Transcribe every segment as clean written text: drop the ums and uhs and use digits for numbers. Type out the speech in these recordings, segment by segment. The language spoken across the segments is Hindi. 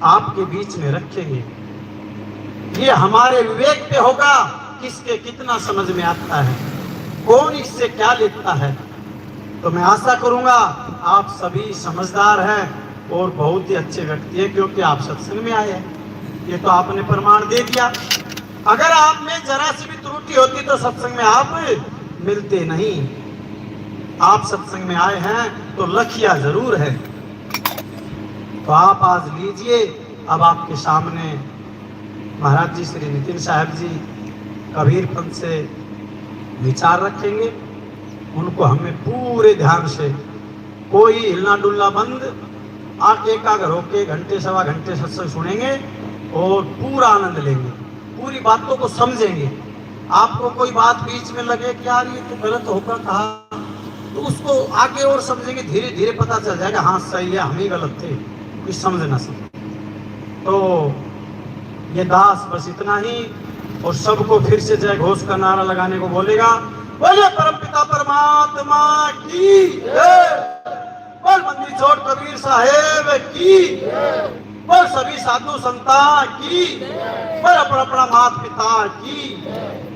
आपके बीच में रखेंगे। ये हमारे विवेक पे होगा, किसके कितना समझ में आता है, कौन इससे क्या लेता है। तो मैं आशा करूंगा आप सभी समझदार हैं और बहुत ही अच्छे व्यक्ति हैं, क्योंकि आप सत्संग में आए हैं। ये तो आपने प्रमाण दे दिया। अगर आप में जरा सी भी त्रुटि होती तो सत्संग में आप मिलते नहीं। आप सत्संग में आए हैं तो लखिया जरूर है। तो आप आज लीजिए। अब आपके सामने महाराज जी श्री नितिन साहब जी कबीर पंथ से विचार रखेंगे। उनको हमें पूरे ध्यान से, कोई हिलना डुलना बंद, आके एकाग्र होके घंटे सवा घंटे सत्संग सुनेंगे और पूरा आनंद लेंगे, पूरी बातों को समझेंगे। आपको कोई बात बीच में लगे कि यार ये तो गलत होकर कहा, तो उसको आगे और समझेंगे, धीरे धीरे पता चल जाएगा हाँ सही है, हम ही गलत थे, कुछ समझ ना सके। तो ये दास बस इतना ही, और सबको फिर से जय घोष का नारा लगाने को बोलेगा। बोले परमपिता परमात्मा की जय, बोल बंदी छोड़ कबीर साहेब की, बोल सभी साधु संता की, बोल अपना अपना माता पिता की।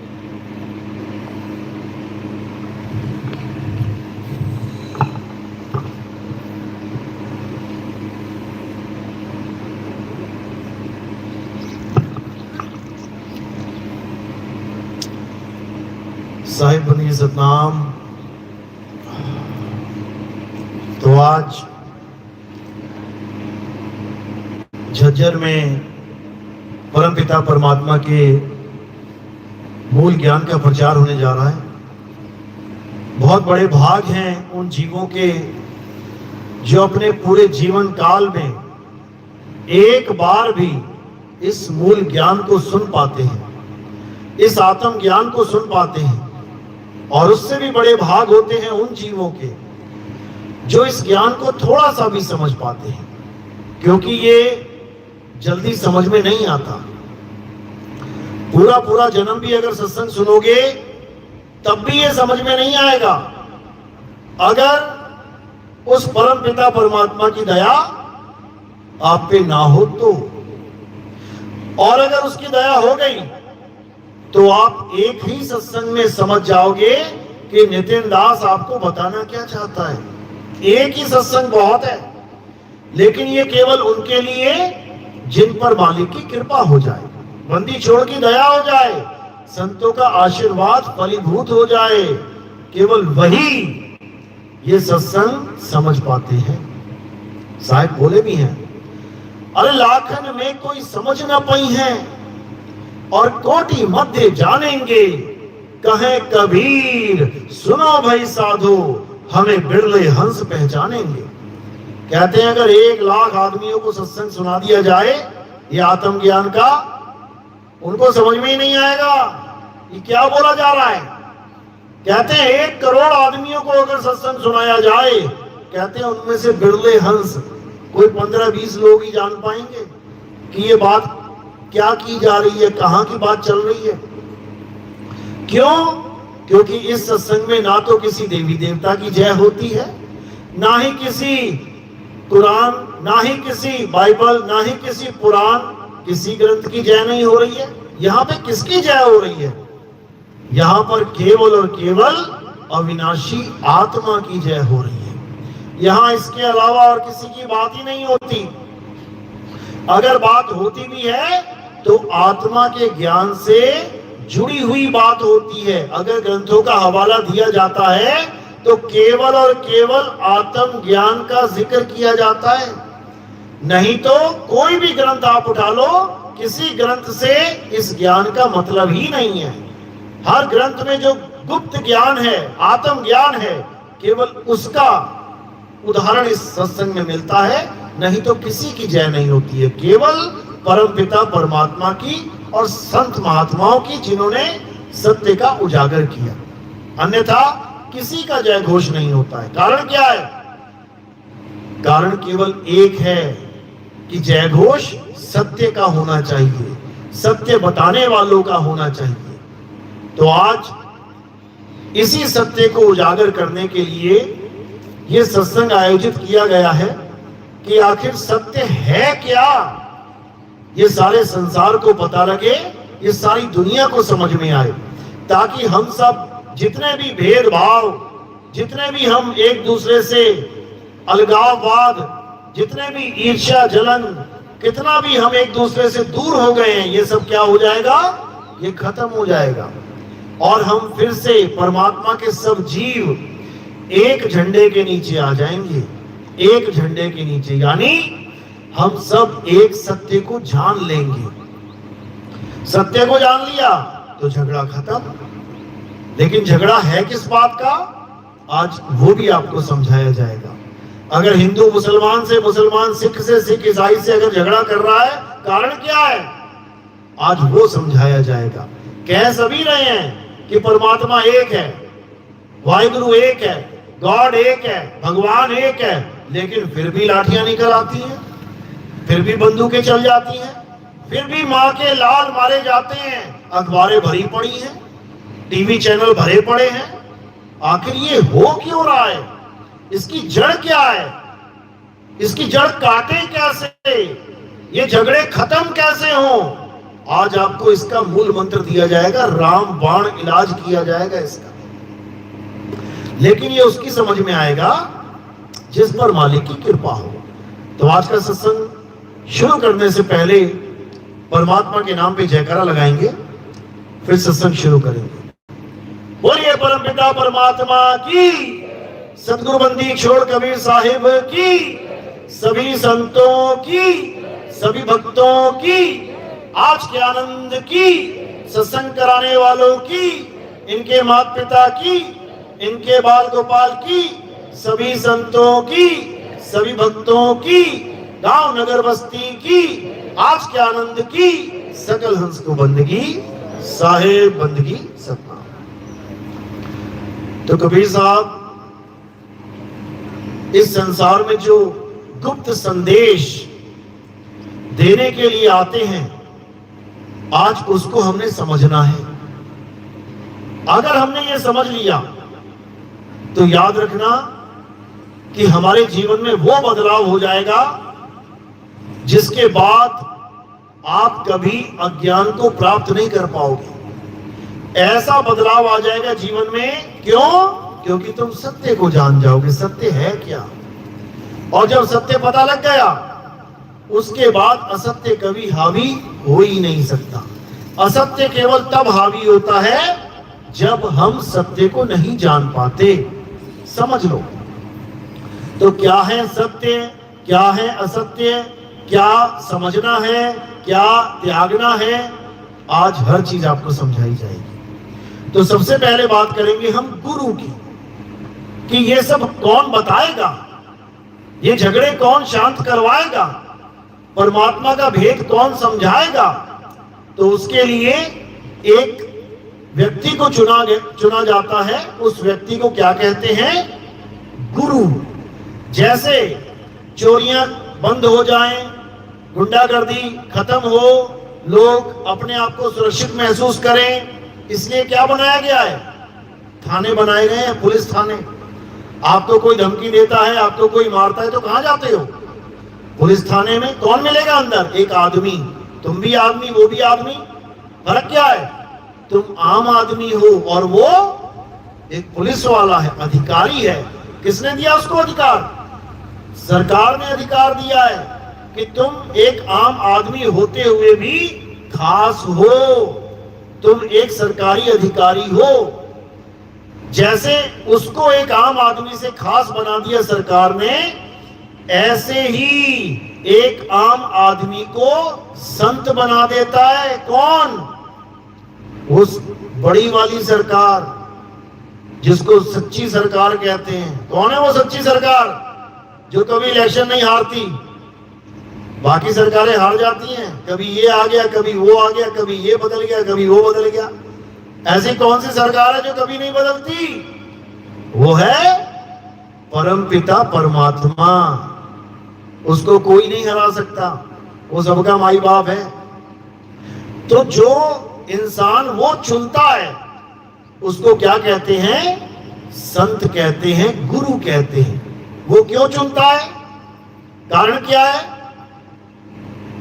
साहिब बनी सतनाम। तो आज झज्जर में परमपिता परमात्मा के मूल ज्ञान का प्रचार होने जा रहा है। बहुत बड़े भाग हैं उन जीवों के जो अपने पूरे जीवन काल में एक बार भी इस मूल ज्ञान को सुन पाते हैं, इस आत्म ज्ञान को सुन पाते हैं। और उससे भी बड़े भाग होते हैं उन जीवों के जो इस ज्ञान को थोड़ा सा भी समझ पाते हैं, क्योंकि ये जल्दी समझ में नहीं आता। पूरा पूरा जन्म भी अगर सत्संग सुनोगे तब भी ये समझ में नहीं आएगा, अगर उस परम पिता परमात्मा की दया आप पे ना हो तो। और अगर उसकी दया हो गई तो आप एक ही सत्संग में समझ जाओगे कि नितिन दास आपको बताना क्या चाहता है। एक ही सत्संग बहुत है, लेकिन ये केवल उनके लिए जिन पर मालिक की कृपा हो जाए, बंदी छोड़ की दया हो जाए, संतों का आशीर्वाद फलीभूत हो जाए, केवल वही ये सत्संग समझ पाते हैं। साहब बोले भी हैं, अरे लाखन में कोई समझ ना पाई है और कोटि मध्य जानेंगे, कहे कबीर सुनो भाई साधु हमें बिरले हंस पहचानेंगे। कहते हैं अगर 1 लाख आदमियों को सत्संग सुना दिया जाए ये आत्म ज्ञान का, उनको समझ में ही नहीं आएगा ये क्या बोला जा रहा है। कहते हैं 1 करोड़ आदमियों को अगर सत्संग सुनाया जाए, कहते हैं उनमें से बिरले हंस कोई 15-20 लोग ही जान पाएंगे कि ये बात क्या की जा रही है, कहां की बात चल रही है। क्यों? क्योंकि इस सत्संग में ना तो किसी देवी देवता की जय होती है, ना ही किसी कुरान, ना ही किसी बाइबल, ना ही किसी पुराण, किसी ग्रंथ की जय नहीं हो रही है। यहाँ पे किसकी जय हो रही है? यहाँ पर केवल और केवल अविनाशी आत्मा की जय हो रही है। यहाँ इसके अलावा और किसी की बात ही नहीं होती। अगर बात होती भी है तो आत्मा के ज्ञान से जुड़ी हुई बात होती है। अगर ग्रंथों का हवाला दिया जाता है तो केवल और केवल आत्म ज्ञान का जिक्र किया जाता है, नहीं तो कोई भी ग्रंथ आप उठा लो, किसी ग्रंथ से इस ज्ञान का मतलब ही नहीं है। हर ग्रंथ में जो गुप्त ज्ञान है, आत्म ज्ञान है, केवल उसका उदाहरण इस सत्संग में मिलता है, नहीं तो किसी की जय नहीं होती है। केवल परम पिता परमात्मा की और संत महात्माओं की, जिन्होंने सत्य का उजागर किया, अन्यथा किसी का जय घोष नहीं होता है। कारण क्या है? कारण केवल एक है कि जय घोष सत्य का होना चाहिए, सत्य बताने वालों का होना चाहिए। तो आज इसी सत्य को उजागर करने के लिए यह सत्संग आयोजित किया गया है कि आखिर सत्य है क्या, ये सारे संसार को पता लगे, ये सारी दुनिया को समझ में आए, ताकि हम सब जितने भी भेदभाव, जितने भी हम एक दूसरे से अलगाववाद, जितने भी ईर्ष्या जलन, कितना भी हम एक दूसरे से दूर हो गए हैं, ये सब क्या हो जाएगा, ये खत्म हो जाएगा। और हम फिर से परमात्मा के सब जीव एक झंडे के नीचे आ जाएंगे, एक झंडे के नीचे, यानी हम सब एक सत्य को जान लेंगे। सत्य को जान लिया तो झगड़ा खत्म। लेकिन झगड़ा है किस बात का, आज वो भी आपको समझाया जाएगा। अगर हिंदू मुसलमान से, मुसलमान सिख से, सिख ईसाई से अगर झगड़ा कर रहा है, कारण क्या है, आज वो समझाया जाएगा। कह सभी रहे हैं कि परमात्मा एक है, वाहिगुरु एक है, गॉड एक है, भगवान एक है, लेकिन फिर भी लाठियां निकल आती हैं, फिर भी बंदूकें चल जाती हैं, फिर भी माँ के लाल मारे जाते हैं, अखबारें भरी पड़ी हैं, टीवी चैनल भरे पड़े हैं। आखिर ये हो क्यों रहा है, इसकी जड़ क्या है, इसकी जड़ काटे कैसे, ये झगड़े खत्म कैसे हों, आज आपको इसका मूल मंत्र दिया जाएगा, राम बाण इलाज किया जाएगा इसका। लेकिन ये उसकी समझ में आएगा जिस पर मालिक की कृपा हो। तो आज का सत्संग शुरू करने से पहले परमात्मा के नाम पे जयकारा लगाएंगे, फिर सत्संग शुरू करेंगे। बोलिए परमपिता परमात्मा की, सतगुरु बंदी छोड़ कबीर साहिब की, सभी संतों की, सभी भक्तों की, आज के आनंद की, सत्संग कराने वालों की, इनके माता पिता की, इनके बाल गोपाल की, सभी संतों की, सभी भक्तों की, गांव नगर बस्ती की, आज के आनंद की, सकल हंस को बंदगी, साहेब बंदगी सतनाम। तो कबीर साहब इस संसार में जो गुप्त संदेश देने के लिए आते हैं, आज उसको हमने समझना है। अगर हमने ये समझ लिया तो याद रखना कि हमारे जीवन में वो बदलाव हो जाएगा जिसके बाद आप कभी अज्ञान को प्राप्त नहीं कर पाओगे। ऐसा बदलाव आ जाएगा जीवन में, क्यों? क्योंकि तुम सत्य को जान जाओगे, सत्य है क्या। और जब सत्य पता लग गया, उसके बाद असत्य कभी हावी हो ही नहीं सकता। असत्य केवल तब हावी होता है जब हम सत्य को नहीं जान पाते। समझ लो, तो क्या है सत्य, क्या है असत्य, क्या समझना है, क्या त्यागना है, आज हर चीज आपको समझाई जाएगी। तो सबसे पहले बात करेंगे हम गुरु की, कि ये सब कौन बताएगा, ये झगड़े कौन शांत करवाएगा, परमात्मा का भेद कौन समझाएगा। तो उसके लिए एक व्यक्ति को चुना जाता है। उस व्यक्ति को क्या कहते हैं? गुरु। जैसे चोरियां बंद हो जाएं, गुंडागर्दी खत्म हो, लोग अपने आप को सुरक्षित महसूस करें, इसलिए क्या बनाया गया है? थाने बनाए गए हैं, पुलिस थाने। आपको कोई धमकी देता है, आपको कोई मारता है, तो कहां जाते हो? पुलिस थाने में। कौन मिलेगा अंदर? एक आदमी। तुम भी आदमी, वो भी आदमी। फर्क क्या है? तुम आम आदमी हो और वो एक पुलिस वाला है, अधिकारी है। किसने दिया उसको अधिकार? सरकार ने अधिकार दिया है कि तुम एक आम आदमी होते हुए भी खास हो, तुम एक सरकारी अधिकारी हो। जैसे उसको एक आम आदमी से खास बना दिया सरकार ने, ऐसे ही एक आम आदमी को संत बना देता है। कौन? उस बड़ी वाली सरकार, जिसको सच्ची सरकार कहते हैं। कौन है वो सच्ची सरकार? जो कभी इलेक्शन नहीं हारती। बाकी सरकारें हार जाती हैं, कभी ये आ गया, कभी वो आ गया, कभी ये बदल गया, कभी वो बदल गया। ऐसी कौन सी सरकार है जो कभी नहीं बदलती? वो है परमपिता परमात्मा। उसको कोई नहीं हरा सकता, वो सबका माई बाप है। तो जो इंसान वो चुनता है, उसको क्या कहते हैं? संत कहते हैं, गुरु कहते हैं। वो क्यों चुनता है? कारण क्या है?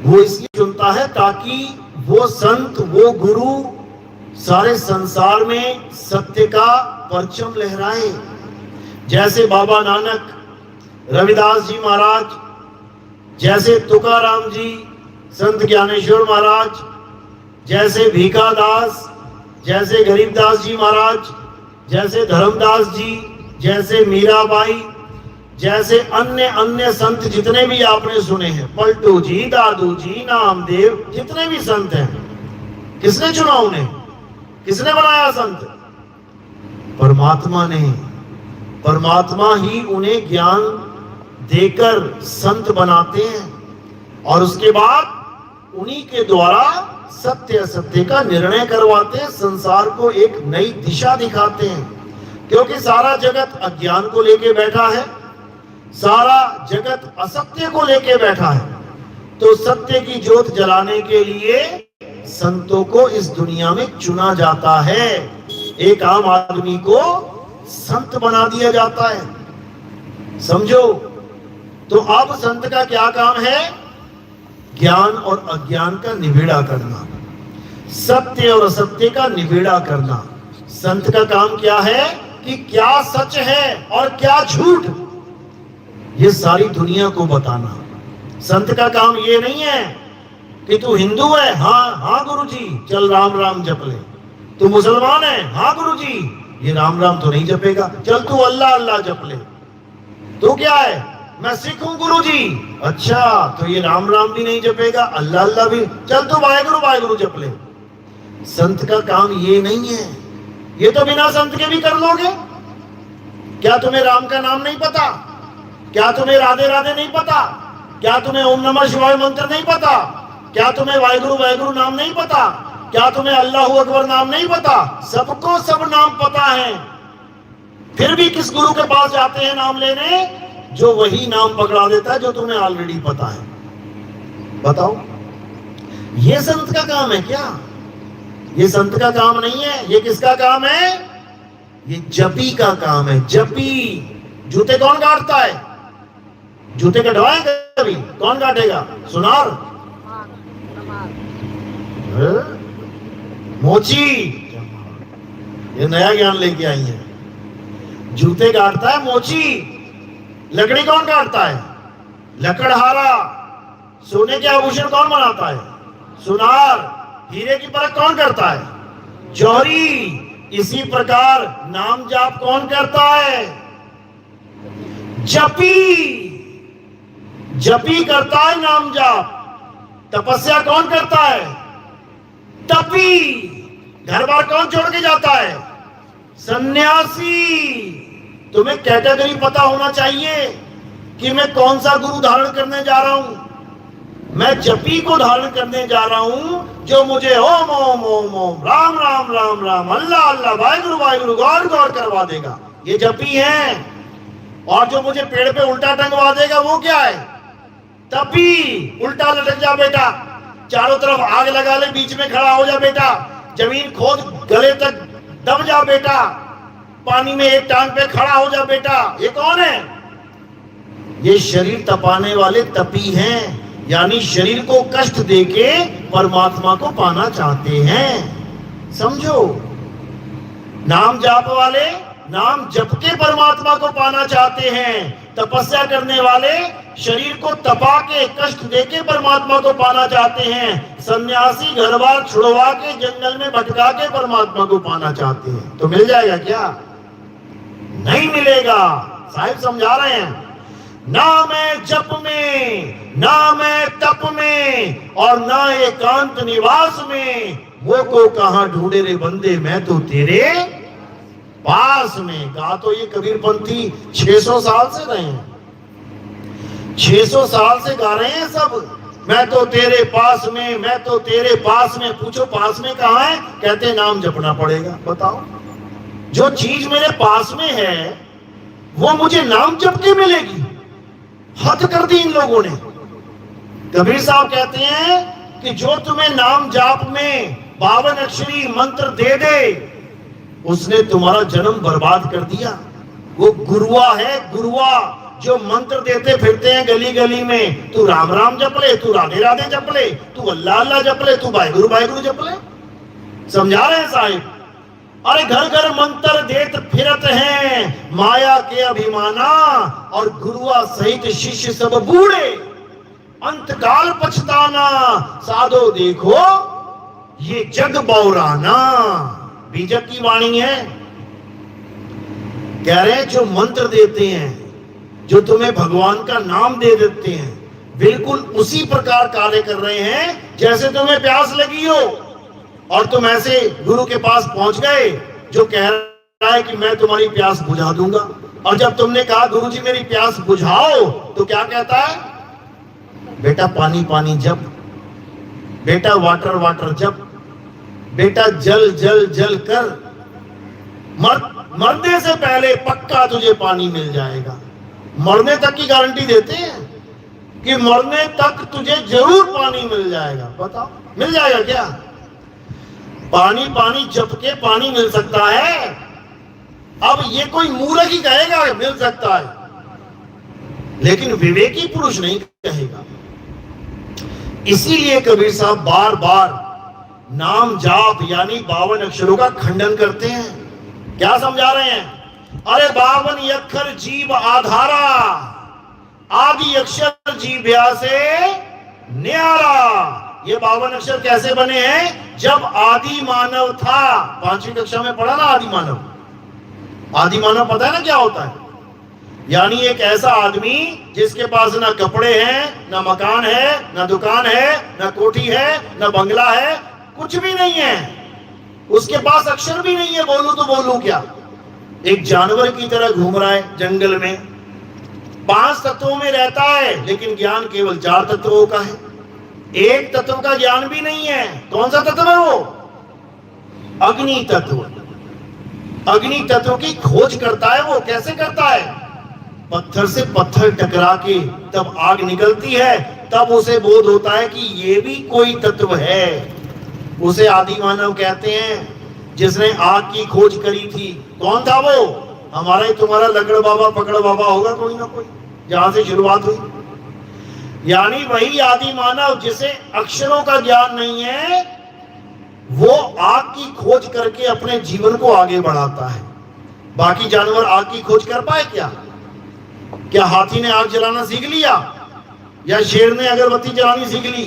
वो इसलिए चुनता जाता है ताकि वो संत, वो गुरु सारे संसार में सत्य का परचम लहराए। जैसे बाबा नानक, रविदास जी महाराज, जैसे तुकाराम जी, संत ज्ञानेश्वर महाराज, जैसे भीखा दास, जैसे गरीबदास जी महाराज, जैसे धर्मदास जी, जैसे मीराबाई, जैसे अन्य अन्य संत जितने भी आपने सुने हैं, पलटू जी, दादू जी, नामदेव, जितने भी संत हैं, किसने चुना उन्हें? किसने बनाया संत? परमात्मा ने। परमात्मा ही उन्हें ज्ञान देकर संत बनाते हैं और उसके बाद उन्हीं के द्वारा सत्य असत्य का निर्णय करवाते हैं, संसार को एक नई दिशा दिखाते हैं। क्योंकि सारा जगत अज्ञान को लेके बैठा है, सारा जगत असत्य को लेके बैठा है, तो सत्य की ज्योत जलाने के लिए संतों को इस दुनिया में चुना जाता है। एक आम आदमी को संत बना दिया जाता है, समझो। तो अब संत का क्या काम है? ज्ञान और अज्ञान का निबेड़ा करना, सत्य और असत्य का निबेड़ा करना। संत का काम क्या है कि क्या सच है और क्या झूठ, ये सारी दुनिया को बताना। संत का काम ये नहीं है कि तू हिंदू है, हाँ हाँ गुरुजी, चल राम राम जप ले। तू मुसलमान है, हाँ गुरुजी, ये राम राम तो नहीं जपेगा, चल तू अल्लाह अल्लाह जप ले। तू क्या है? मैं सिख हूं गुरुजी, अच्छा तो ये राम राम भी नहीं जपेगा, अल्लाह अल्लाह भी, चल तू वाहेगुरु वाहेगुरु जप ले। संत का काम ये नहीं है। ये तो बिना संत के भी कर लोगे। क्या तुम्हें राम का नाम नहीं पता? क्या तुम्हें राधे राधे नहीं पता? क्या तुम्हें ओम नमः शिवाय मंत्र नहीं पता? क्या तुम्हें वाहेगुरु वाहेगुरु नाम नहीं पता? क्या तुम्हें अल्लाहू अकबर नाम नहीं पता? सबको सब नाम पता है। फिर भी किस गुरु के पास जाते हैं नाम लेने? जो वही नाम पकड़ा देता है जो तुम्हें ऑलरेडी पता है। बताओ, ये संत का काम है क्या? ये संत का काम नहीं है। ये किसका काम है? ये जपी का काम है। जपी। जूते कौन काटता है? जूते कटवाए कभी? कौन काटेगा? सुनार? मोची। ये नया ज्ञान लेके आई है। जूते काटता है मोची। लकड़ी कौन काटता है? लकड़हारा। सोने के आभूषण कौन बनाता है? सुनार। हीरे की परख कौन करता है? जौहरी। इसी प्रकार नाम जाप कौन करता है? जपी। जपी करता है नाम जाप। तपस्या कौन करता है? तपी। घर बार कौन छोड़ के जाता है? सन्यासी। तुम्हें कैटेगरी पता होना चाहिए कि मैं कौन सा गुरु धारण करने जा रहा हूं। मैं जपी को धारण करने जा रहा हूं, जो मुझे ओम ओम ओम ओम, राम राम राम राम, अल्लाह अल्लाह, वाहेगुरु वाहेगुरु, गौर गौर करवा देगा। ये जपी है। और जो मुझे पेड़ पे उल्टा टंगवा देगा वो क्या है? तपी। उल्टा लटक जा बेटा, चारों तरफ आग लगा ले, बीच में खड़ा हो जा बेटा, जमीन खोद गले तक दब जा बेटा, पानी में एक टांग पे खड़ा हो जा बेटा। ये कौन है? ये शरीर तपाने वाले तपी हैं। यानी शरीर को कष्ट देके परमात्मा को पाना चाहते हैं। समझो, नाम जाप वाले नाम जप के परमात्मा को पाना चाहते हैं। तपस्या करने वाले शरीर को तपा के कष्ट देके परमात्मा को पाना चाहते हैं। सन्यासी घर बार छुड़वा के जंगल में भटका के परमात्मा को पाना चाहते हैं। तो मिल जाएगा क्या? नहीं मिलेगा। साहिब समझा रहे हैं, ना मैं जप में, ना मैं तप में, और ना एकांत निवास में, वो को कहां ढूंढे रे बंदे, मैं तो तेरे पास में। कहा तो ये कबीरपंथी 600 साल से रहे हैं। 600 साल से गा रहे हैं सब, मैं तो तेरे पास में, मैं तो तेरे पास में। पूछो पास में कहां है? कहते नाम जपना पड़ेगा। बताओ, जो चीज मेरे पास में है वो मुझे नाम जप के मिलेगी? हद कर दी इन लोगों ने। कबीर साहब कहते हैं कि जो तुम्हें नाम जाप में 52 अक्षरी मंत्र दे दे, उसने तुम्हारा जन्म बर्बाद कर दिया। वो गुरुआ है, गुरुआ। जो मंत्र देते फिरते हैं गली गली में, तू राम राम जप ले, तू राधे राधे जप ले, तू अल्लाह अल्लाह जप ले, तू वाहिगुरु जप ले। समझा रहे हैं साहिब? अरे घर घर मंत्र देत फिरत हैं माया के अभिमाना, और गुरुआ सहित शिष्य सब बूढ़े, अंतकाल पछताना, साधो देखो ये जग बौराना। बीजक की वाणी है। कह रहे हैं जो मंत्र देते हैं, जो तुम्हें भगवान का नाम दे देते हैं, बिल्कुल उसी प्रकार कार्य कर रहे हैं जैसे तुम्हें प्यास लगी हो और तुम ऐसे गुरु के पास पहुंच गए जो कह रहा है कि मैं तुम्हारी प्यास बुझा दूंगा। और जब तुमने कहा गुरु जी मेरी प्यास बुझाओ, तो क्या कहता है? बेटा पानी पानी जप, बेटा वाटर वाटर जप, बेटा जल जल जल कर, मरने से पहले पक्का तुझे पानी मिल जाएगा। मरने तक की गारंटी देते हैं कि मरने तक तुझे जरूर पानी मिल जाएगा। बताओ मिल जाएगा क्या? पानी पानी जप के पानी मिल सकता है? अब ये कोई मूर्ख ही कहेगा मिल सकता है, लेकिन विवेकी पुरुष नहीं कहेगा। इसीलिए कबीर साहब बार बार नाम जाप यानी 52 अक्षरों का खंडन करते हैं। क्या समझा रहे हैं? अरे 52 अक्षर जीव आधारा, आदि अक्षर जीव्या से न्यारा। ये 52 अक्षर कैसे बने हैं? जब आदि मानव था। 5वीं कक्षा में पढ़ा ना आदि मानव। आदि मानव पता है ना क्या होता है? यानी एक ऐसा आदमी जिसके पास ना कपड़े हैं, ना मकान है, ना दुकान है, ना कोठी है, ना बंगला है, कुछ भी नहीं है, उसके पास अक्षर भी नहीं है। बोलूं तो बोलूं क्या? एक जानवर की तरह घूम रहा है जंगल में, 5 तत्वों में रहता है, लेकिन ज्ञान केवल 4 तत्वों का है। एक तत्व का ज्ञान भी नहीं है। कौन सा तत्व है वो? अग्नि तत्व। अग्नि तत्व की खोज करता है। वो कैसे करता है? पत्थर से पत्थर टकरा के तब आग निकलती है, तब उसे बोध होता है कि ये भी कोई तत्व है। उसे आदि मानव कहते हैं, जिसने आग की खोज करी थी। कौन था वो? हमारा ही तुम्हारा लकड़ बाबा पकड़ बाबा होगा कोई ना कोई, जहां से शुरुआत हुई। यानी वही आदि मानव जिसे अक्षरों का ज्ञान नहीं है, वो आग की खोज करके अपने जीवन को आगे बढ़ाता है। बाकी जानवर आग की खोज कर पाए क्या? क्या हाथी ने आग जलाना सीख लिया, या शेर ने अगरबत्ती जलानी सीख ली,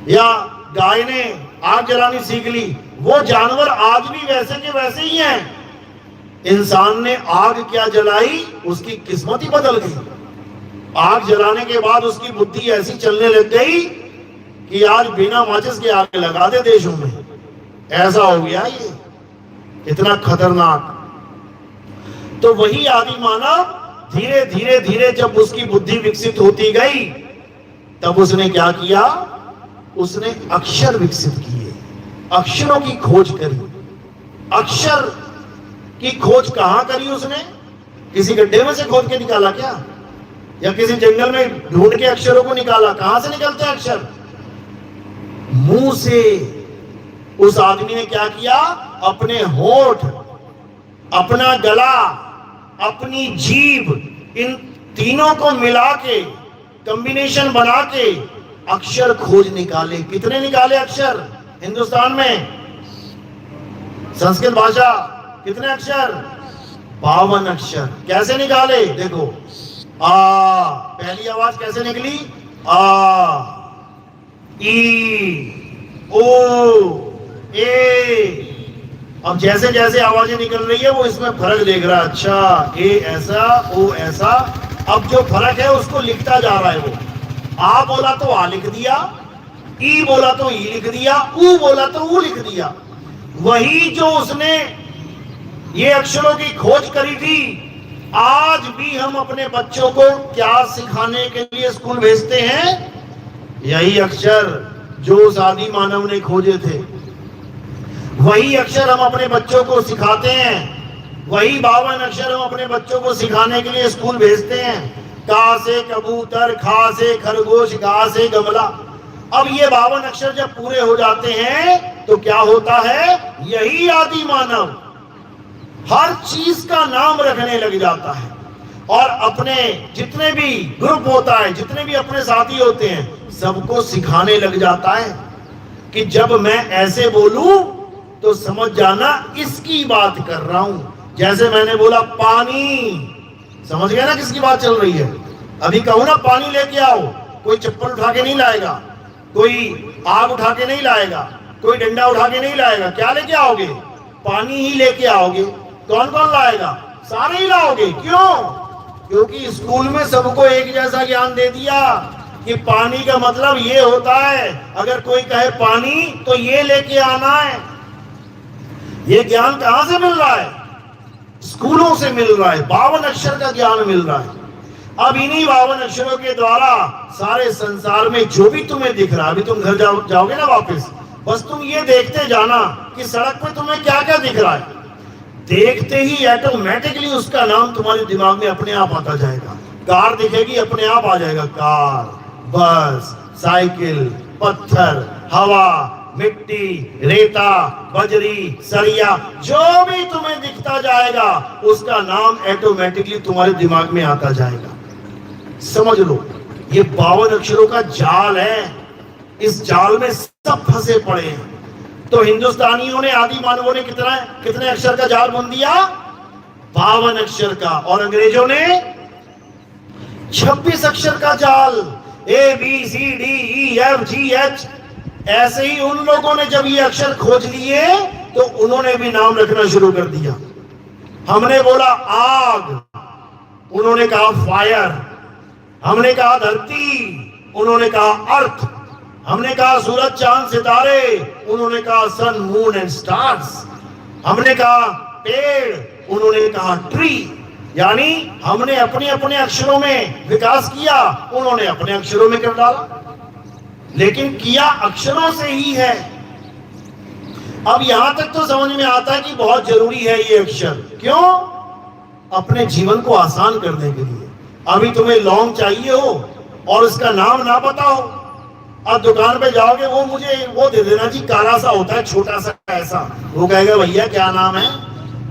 या गाय ने आग जलानी सीख ली? वो जानवर आज भी वैसे के वैसे ही हैं। इंसान ने आग क्या जलाई, उसकी किस्मत ही बदल गई। आग जलाने के बाद उसकी बुद्धि ऐसी चलने लग गई कि आज बिना माचिस के आग लगा दे देशों में। ऐसा हो गया ये, इतना खतरनाक। तो वही आदि मानव धीरे धीरे धीरे जब उसकी बुद्धि विकसित होती गई, तब उसने क्या किया? उसने अक्षर विकसित किए, अक्षरों की खोज करी। अक्षर की खोज कहां करी उसने? किसी गड्ढे में से खोद के निकाला क्या? या किसी जंगल में ढूंढ के अक्षरों को निकाला? कहां से निकलते हैं अक्षर? मुंह से। उस आदमी ने क्या किया? अपने होठ, अपना गला, अपनी जीभ, इन तीनों को मिला के कॉम्बिनेशन बना के अक्षर खोज निकाले। कितने निकाले अक्षर हिंदुस्तान में? संस्कृत भाषा कितने अक्षर? 52 अक्षर। कैसे निकाले? देखो, आ पहली आवाज कैसे निकली? आ, ई, ओ, ए। अब जैसे जैसे आवाजें निकल रही है वो इसमें फर्क देख रहा है। अच्छा, ए ऐसा, ओ ऐसा। अब जो फर्क है उसको लिखता जा रहा है वो। आ बोला तो आ लिख दिया, ई बोला तो ई लिख दिया, ऊ बोला तो ऊ लिख दिया। वही जो उसने ये अक्षरों की खोज करी थी, आज भी हम अपने बच्चों को क्या सिखाने के लिए स्कूल भेजते हैं? यही अक्षर जो उस आदि मानव ने खोजे थे, वही अक्षर हम अपने बच्चों को सिखाते हैं। वही 52 अक्षर हम अपने बच्चों को सिखाने के लिए स्कूल भेजते हैं। का से कबूतर, खा से खरगोश, गा से गमला। अब ये 52 अक्षर जब पूरे हो जाते हैं तो क्या होता है? यही आदि मानव हर चीज का नाम रखने लग जाता है और अपने जितने भी ग्रुप होता है, जितने भी अपने साथी होते हैं, सबको सिखाने लग जाता है कि जब मैं ऐसे बोलूं तो समझ जाना इसकी बात कर रहा हूं। जैसे मैंने बोला पानी, समझ गया ना किसकी बात चल रही है। अभी कहूं ना पानी लेके आओ, कोई चप्पल उठा के नहीं लाएगा, कोई आग उठा के नहीं लाएगा, कोई डंडा उठा के नहीं लाएगा। क्या लेके आओगे? पानी ही लेके आओगे। कौन कौन लाएगा? सारे ही लाओगे। क्यों? क्योंकि स्कूल में सबको एक जैसा ज्ञान दे दिया कि पानी का मतलब ये होता है, अगर कोई कहे पानी तो ये लेके आना है। ये ज्ञान कहां से मिल रहा है? स्कूलों से मिल रहा है। 52 अक्षर का ज्ञान मिल रहा है। अब इन्हीं 52 अक्षरों के द्वारा सारे संसार में जो भी तुम्हें दिख रहा है, अभी तुम घर जाओगे ना वापस, बस तुम ये देखते जाना कि सड़क पे तुम्हें क्या क्या दिख रहा है। देखते ही ऑटोमेटिकली उसका नाम तुम्हारे दिमाग में अपने आप आता जाएगा। कार दिखेगी, अपने आप आ जाएगा कार, बस, साइकिल, पत्थर, हवा, मिट्टी, रेता, बजरी, सरिया, जो भी तुम्हें दिखता जाएगा उसका नाम ऑटोमेटिकली तुम्हारे दिमाग में आता जाएगा। समझ लो, ये 52 अक्षरों का जाल है। इस जाल में सब फंसे पड़े हैं। तो हिंदुस्तानियों ने, आदि मानवों ने कितने अक्षर का जाल बुन दिया? 52 अक्षर का। और अंग्रेजों ने 26 अक्षर का जाल, ABCDEFGH। ऐसे ही उन लोगों ने जब ये अक्षर खोज लिए तो उन्होंने भी नाम रखना शुरू कर दिया। हमने बोला आग, उन्होंने कहा फायर। हमने कहा धरती, उन्होंने कहा अर्थ। हमने कहा सूरज चांद सितारे, उन्होंने कहा सन मून एंड स्टार्स। हमने कहा पेड़, उन्होंने कहा ट्री। यानी हमने अपने अपने अक्षरों में विकास किया, उन्होंने अपने अक्षरों में कर डाला, लेकिन किया अक्षरों से ही है। अब यहां तक तो समझ में आता है कि बहुत जरूरी है ये अक्षर। क्यों? अपने जीवन को आसान करने के लिए। अभी तुम्हें लौंग चाहिए हो और उसका नाम ना पता हो, अब दुकान पे जाओगे, वो मुझे वो दे देना जी, काला सा होता है, छोटा सा ऐसा। वो कहेगा भैया क्या नाम है?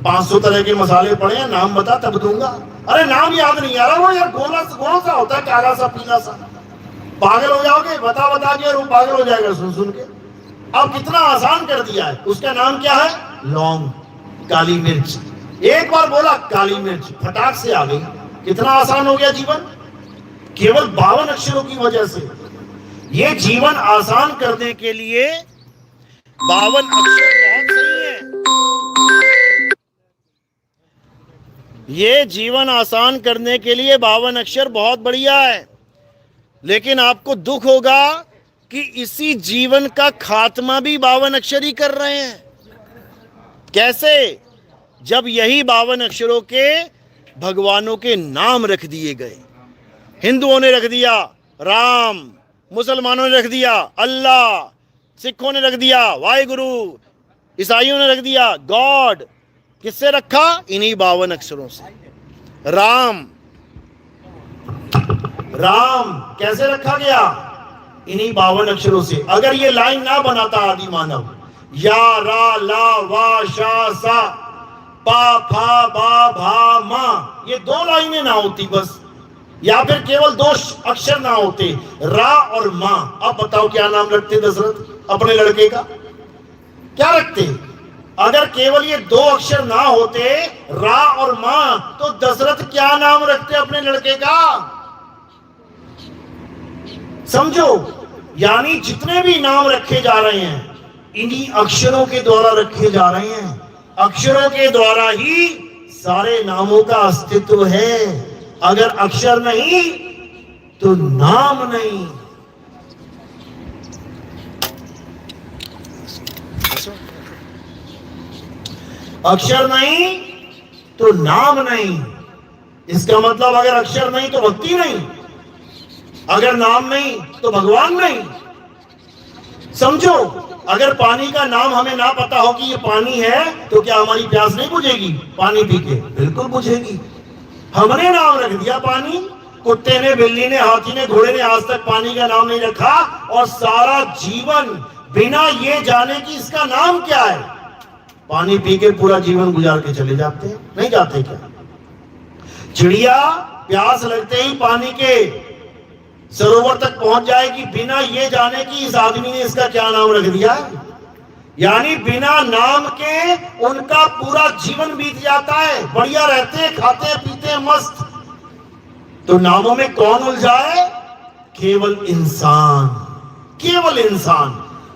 500 तरह के मसाले पड़े हैं, नाम बता तब दूंगा। अरे नाम याद नहीं आ रहा, वो यार गोला सा होता है, काला सा पीला सा। पागल हो जाओगे, बता के, वो पागल हो जाएगा सुन के। अब कितना आसान कर दिया है। उसका नाम क्या है? लौंग, काली मिर्च। एक बार बोला काली मिर्च, फटाक से आ गई। कितना आसान हो गया जीवन, केवल 52 अक्षरों की वजह से। ये जीवन आसान करने के लिए 52 अक्षर बहुत सही है। ये जीवन आसान करने के लिए 52 अक्षर बहुत बढ़िया है, लेकिन आपको दुख होगा कि इसी जीवन का खात्मा भी 52 अक्षर ही कर रहे हैं। कैसे? जब यही 52 अक्षरों के भगवानों के नाम रख दिए गए। हिंदुओं ने रख दिया राम, मुसलमानों ने रख दिया अल्लाह, सिखों ने रख दिया वाहिगुरु, ईसाइयों ने रख दिया गॉड। किससे रखा? इन्हीं 52 अक्षरों से। राम कैसे रखा गया? इन्हीं 52 अक्षरों से। अगर ये लाइन ना बनाता आदि मानव, या रा ला वा शा सा पा फा बा भा मा, ये 2 लाइनें ना होती बस, या फिर केवल 2 अक्षर ना होते, रा और मां। अब बताओ क्या नाम रखते दशरथ अपने लड़के का? क्या रखते? अगर केवल ये 2 अक्षर ना होते, रा और मां, तो दशरथ क्या नाम रखते अपने लड़के का? समझो, यानी जितने भी नाम रखे जा रहे हैं इन्हीं अक्षरों के द्वारा रखे जा रहे हैं। अक्षरों के द्वारा ही सारे नामों का अस्तित्व है। अगर अक्षर नहीं तो नाम नहीं। अक्षर नहीं तो नाम नहीं। इसका मतलब अगर अक्षर नहीं तो भक्ति नहीं, अगर नाम नहीं तो भगवान नहीं। समझो, अगर पानी का नाम हमें ना पता हो कि ये पानी है, तो क्या हमारी प्यास नहीं बुझेगी पानी पी के? बिल्कुल बुझेगी। हमने नाम रख दिया पानी। कुत्ते ने, बिल्ली ने, हाथी ने, घोड़े ने आज तक पानी का नाम नहीं रखा, और सारा जीवन बिना ये जाने कि इसका नाम क्या है पानी पी के पूरा जीवन गुजार के चले जाते हैं। नहीं जाते क्या? चिड़िया प्यास लगते ही पानी के सरोवर तक पहुंच जाएगी बिना ये जाने कि इस आदमी ने इसका क्या नाम रख दिया है। यानी बिना नाम के उनका पूरा जीवन बीत जाता है, बढ़िया रहते हैं, खाते हैं, पीते हैं, मस्त। तो नामों में कौन उलझा है? केवल इंसान, केवल इंसान।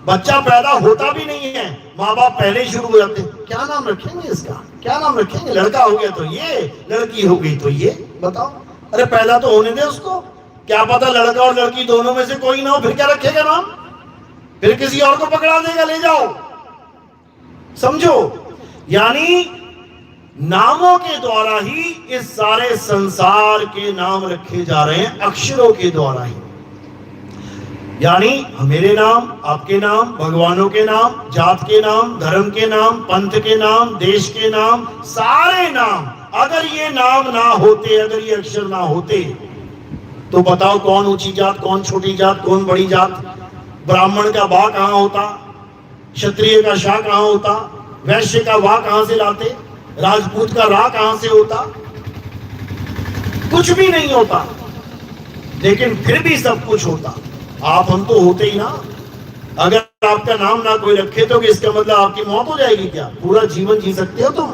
बच्चा पैदा होता भी नहीं है, माँ बाप पहले ही शुरू हो जाते हैं, क्या नाम रखेंगे इसका, क्या नाम रखेंगे, लड़का हो गया तो ये, लड़की हो गई तो ये। बताओ, अरे पैदा तो होने दे उसको, क्या पता लड़का और लड़की दोनों में से कोई ना हो, फिर क्या रखेगा नाम, फिर किसी और को पकड़ा देगा, ले जाओ। समझो, यानी नामों के द्वारा ही इस सारे संसार के नाम रखे जा रहे हैं, अक्षरों के द्वारा ही। यानी मेरे नाम, आपके नाम, भगवानों के नाम, जात के नाम, धर्म के नाम, पंथ के नाम, देश के नाम, सारे नाम। अगर ये नाम ना होते, अगर ये अक्षर ना होते, तो बताओ कौन ऊंची जात, कौन छोटी जात, कौन बड़ी जात। ब्राह्मण का बा कहां होता, क्षत्रिय का शाह कहां होता, वैश्य का वाह कहां से लाते, राजपूत का रा कहां से होता, कुछ भी नहीं होता। लेकिन फिर भी सब कुछ होता। आप हम तो होते ही ना। अगर आपका नाम ना कोई रखे तो इसका मतलब आपकी मौत हो जाएगी क्या? पूरा जीवन जी सकते हो तुम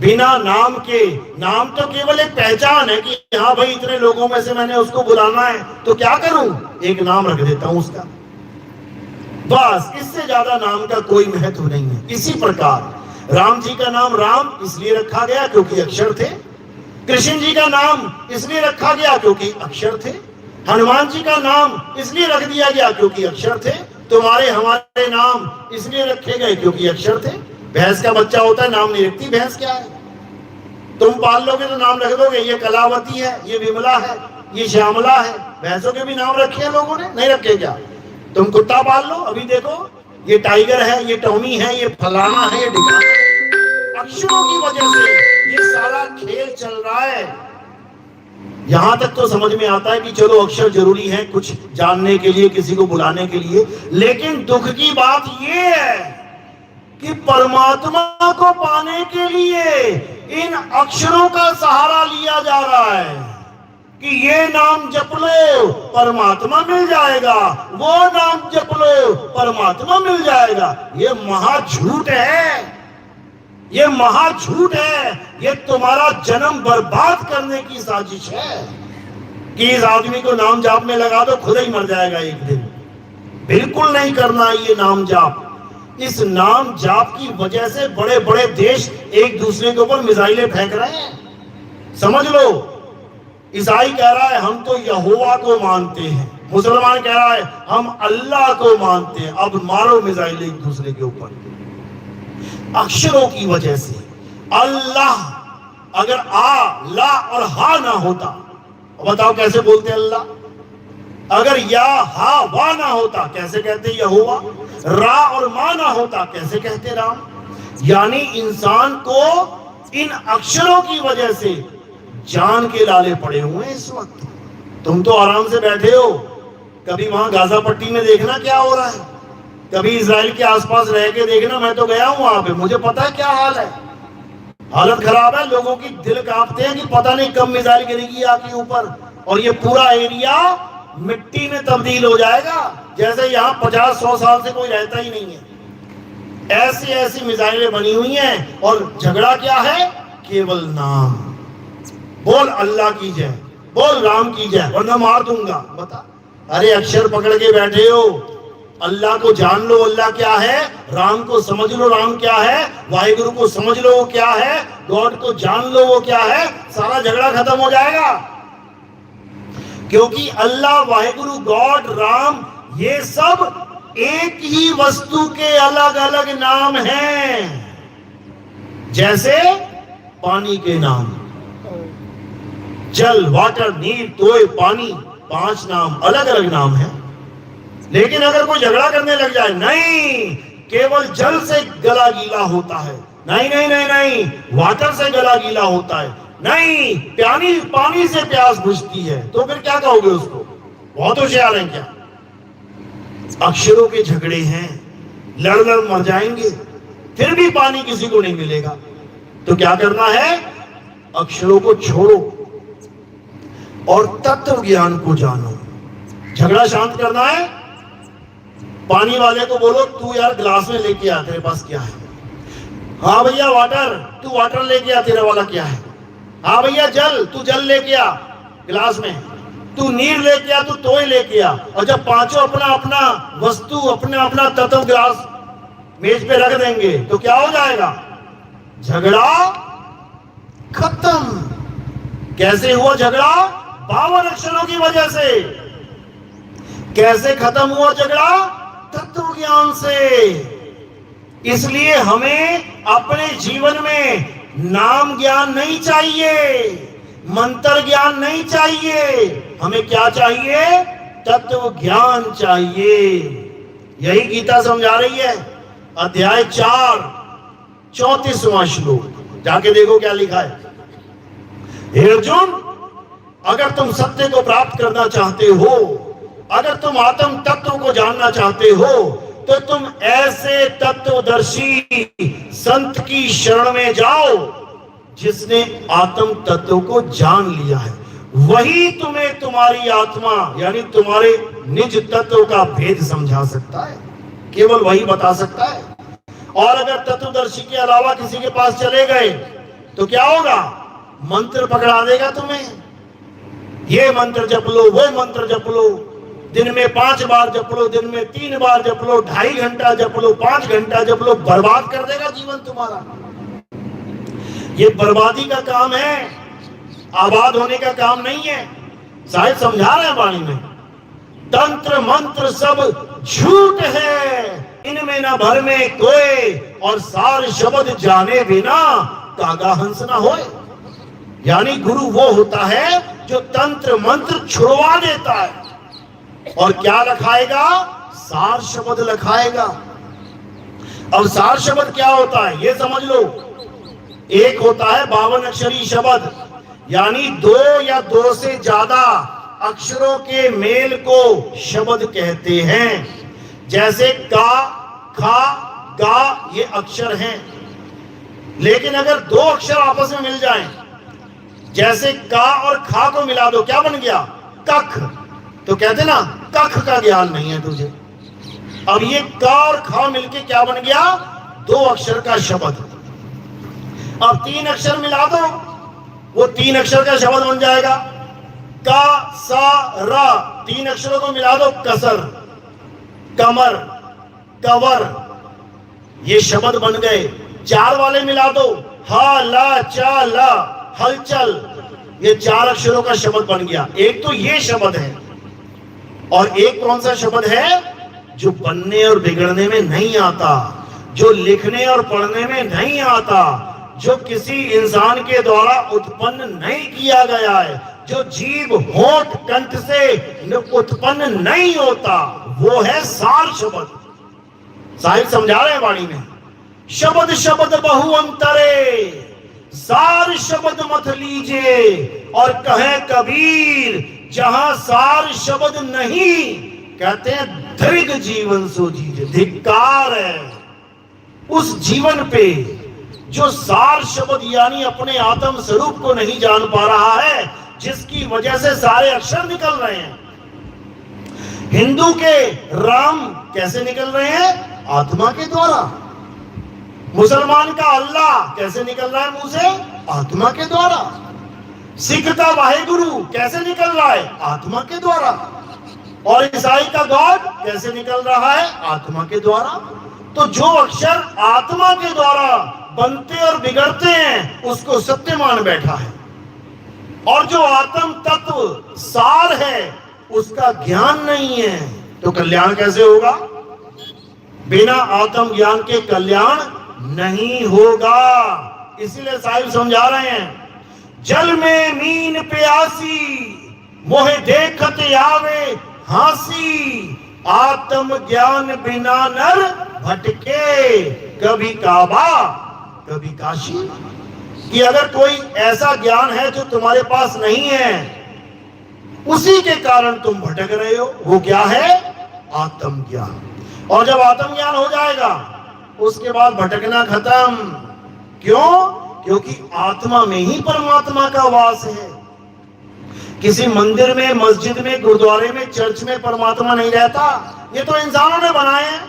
बिना नाम के? नाम तो केवल एक पहचान है कि हाँ भाई इतने लोगों में से मैंने उसको बुलाना है, तो क्या करूं, एक नाम रख देता हूं उसका, बस। इससे ज्यादा नाम का कोई महत्व नहीं है। इसी प्रकार राम जी का नाम राम इसलिए रखा गया क्योंकि अक्षर थे, कृष्ण जी का नाम इसलिए रखा गया क्योंकि अक्षर थे, हनुमान जी का नाम इसलिए रख दिया गया क्योंकि अक्षर थे, तुम्हारे हमारे नाम इसलिए रखे गए क्योंकि अक्षर थे। भैंस का बच्चा होता है, नाम नहीं रखती, भैंस क्या है, तुम पाल लोगे तो नाम रख दोगे, ये कलावती है, ये विमला है, ये श्यामला है। भैंसों के भी नाम रखे हैं लोगों ने, नहीं रखे क्या? तुम कुत्ता पाल लो, अभी देखो ये टाइगर है, ये टॉमी है, ये फलाना है, ये ढिकाना। अक्षरों की वजह से ये सारा खेल चल रहा है। यहां तक तो समझ में आता है कि चलो अक्षर जरूरी है कुछ जानने के लिए, किसी को बुलाने के लिए, लेकिन दुख की बात ये है कि परमात्मा को पाने के लिए इन अक्षरों का सहारा लिया जा रहा है कि ये नाम जप लो परमात्मा मिल जाएगा, वो नाम जप लो परमात्मा मिल जाएगा। ये महाझूठ है, ये महाझूठ है। ये तुम्हारा जन्म बर्बाद करने की साजिश है कि इस आदमी को नाम जाप में लगा दो, खुद ही मर जाएगा एक दिन। बिल्कुल नहीं करना ये नाम जाप। इस नाम जाप की वजह से बड़े बड़े देश एक दूसरे के ऊपर मिसाइलें फेंक रहे हैं, समझ लो। ईसाई कह रहा है हम तो यहोवा को मानते हैं, मुसलमान कह रहा है हम अल्लाह को मानते हैं। अब मारो मिसाइल एक दूसरे के ऊपर अक्षरों की वजह से। अल्लाह, अगर आ, ला और हा ना होता, बताओ कैसे बोलते अल्लाह? अगर या, हा, वा ना होता, कैसे कहते यहोवा? रा और मा ना होता, कैसे कहते राम? यानी इंसान को इन अक्षरों की वजह से जान के लाले पड़े हुए हैं इस वक्त। तुम तो आराम से बैठे हो, कभी वहां गाजा पट्टी में देखना क्या हो रहा है, कभी इजराइल के आसपास रह के देखना। मैं तो गया हूं वहां पे, मुझे पता है क्या हाल है। हालत खराब है, लोगों की दिल कांपते हैं कि पता नहीं कब मिसाइल गिरेगी आपके ऊपर और ये पूरा एरिया मिट्टी में तब्दील हो जाएगा, जैसे यहाँ 50-100 साल से कोई रहता ही नहीं है। ऐसी ऐसी मिसाइलें बनी हुई हैं और झगड़ा क्या है? केवल नाम। बोल अल्लाह की जय, बोल राम की जय, वरना मार दूंगा। बता, अरे अक्षर पकड़ के बैठे हो, अल्लाह को जान लो अल्लाह क्या है, राम को समझ लो राम क्या है, वाहिगुरु को समझ लो वो क्या है, गॉड को जान लो वो क्या है, सारा झगड़ा खत्म हो जाएगा। क्योंकि अल्लाह, वाहिगुरु, गॉड, राम, ये सब एक ही वस्तु के अलग अलग नाम हैं। जैसे पानी के नाम, जल, वाटर, नीर, तोय, पानी, 5 नाम, अलग अलग नाम है। लेकिन अगर कोई झगड़ा करने लग जाए, नहीं केवल जल से गला गीला होता है, नहीं नहीं नहीं नहीं, वाटर से गला गीला होता है, नहीं पानी से प्यास बुझती है, तो फिर क्या कहोगे उसको? बहुत होशियार हैं क्या? अक्षरों के झगड़े हैं, लड़ लड़ मर जाएंगे, फिर भी पानी किसी को नहीं मिलेगा। तो क्या करना है? अक्षरों को छोड़ो, और तत्व ज्ञान को जानो। झगड़ा शांत करना है, पानी वाले को बोलो तू यार ग्लास में लेके आ, तेरे पास क्या है? हाँ भैया वाटर, तू वाटर लेके आ, तेरा वाला क्या है? हाँ भैया जल, तू जल लेके आ गिलास में, तू नीर लेके आ, तू तोय लेके आ। और जब पांचों अपना अपना वस्तु, अपना अपना तत्व गिलास मेज पे रख देंगे तो क्या हो जाएगा? झगड़ा खत्म। कैसे हुआ झगड़ा? 52 अक्षरों की वजह से। कैसे खत्म हुआ झगड़ा? तत्व ज्ञान से। इसलिए हमें अपने जीवन में नाम ज्ञान नहीं चाहिए, मंत्र ज्ञान नहीं चाहिए, हमें क्या चाहिए? तत्व ज्ञान चाहिए। यही गीता समझा रही है। अध्याय 4 34वां श्लोक जाके देखो क्या लिखा है। हे अर्जुन, अगर तुम सत्य को प्राप्त करना चाहते हो, अगर तुम आत्म तत्व को जानना चाहते हो, तो तुम ऐसे तत्वदर्शी संत की शरण में जाओ जिसने आत्म तत्व को जान लिया है। वही तुम्हें तुम्हारी आत्मा यानी तुम्हारे निज तत्व का भेद समझा सकता है, केवल वही बता सकता है। और अगर तत्वदर्शी के अलावा किसी के पास चले गए तो क्या होगा? मंत्र पकड़ा देगा तुम्हें। ये मंत्र जप लो, वो मंत्र जप लो, दिन में 5 बार जप लो, दिन में 3 बार जप लो, 2.5 घंटा जप लो, 5 घंटा जप लो, बर्बाद कर देगा जीवन तुम्हारा। ये बर्बादी का काम है, आबाद होने का काम नहीं है। साहिब समझा रहे हैं वाणी में, तंत्र मंत्र सब झूठ है, इनमें न भर में कोई, और सार शब्द जाने बिना कागा हंस ना होए। यानी गुरु वो होता है जो तंत्र मंत्र छुड़वा देता है और क्या रखाएगा? सार शब्द रखाएगा। अब सार शब्द क्या होता है ये समझ लो। एक होता है 52 अक्षरी शब्द, यानी 2 या 2 से ज्यादा अक्षरों के मेल को शब्द कहते हैं। जैसे का, खा, गा ये अक्षर हैं। लेकिन अगर 2 अक्षर आपस में मिल जाएं, जैसे का और खा को मिला दो, क्या बन गया? कख। तो कहते ना कख का ज्ञान नहीं है तुझे। अब ये का और खा मिलके क्या बन गया? 2 अक्षर का शब्द। अब 3 अक्षर मिला दो, वो 3 अक्षर का शब्द बन जाएगा। का, सा, रा, 3 अक्षरों को मिला दो, कसर, कमर, कवर, ये शब्द बन गए। 4 वाले मिला दो, हा, ला, चा, ला, हलचल, ये 4 अक्षरों का शब्द बन गया। एक तो ये शब्द है, और एक कौन सा शब्द है? जो बनने और बिगड़ने में नहीं आता, जो लिखने और पढ़ने में नहीं आता, जो किसी इंसान के द्वारा उत्पन्न नहीं किया गया है, जो जीव होठ कंठ से उत्पन्न नहीं होता, वो है सार शब्द। साहिब समझा रहे हैं वाणी में, शब्द शब्द बहु अंतरे, सार शब्द मत लीजिए। और कहे कबीर, जहां सार शब्द नहीं, कहते हैं दृग जीवन सो जीजे। धिक्कार है उस जीवन पे जो सार शब्द यानी अपने आत्म स्वरूप को नहीं जान पा रहा है, जिसकी वजह से सारे अक्षर निकल रहे हैं। हिंदू के राम कैसे निकल रहे हैं? आत्मा के द्वारा। मुसलमान का अल्लाह कैसे निकल रहा है मुंह से? आत्मा के द्वारा। सिख का वाहेगुरु कैसे निकल रहा है? आत्मा के द्वारा। और ईसाई का गॉड कैसे निकल रहा है? आत्मा के द्वारा। तो जो अक्षर आत्मा के द्वारा बनते और बिगड़ते हैं उसको सत्य मान बैठा है, और जो आत्म तत्व सार है उसका ज्ञान नहीं है। तो कल्याण कैसे होगा? बिना आत्म ज्ञान के कल्याण नहीं होगा। इसीलिए साहिब समझा रहे हैं, जल में मीन प्यासी, मोहे देखत आवे हासी, आत्म ज्ञान बिना नर भटके, कभी काबा कभी काशी। कि अगर कोई ऐसा ज्ञान है जो तुम्हारे पास नहीं है, उसी के कारण तुम भटक रहे हो, वो क्या है? आत्म ज्ञान। और जब आत्म ज्ञान हो जाएगा उसके बाद भटकना खत्म। क्यों? क्योंकि आत्मा में ही परमात्मा का वास है। किसी मंदिर में, मस्जिद में, गुरुद्वारे में, चर्च में परमात्मा नहीं रहता। ये तो इंसानों ने बनाए हैं।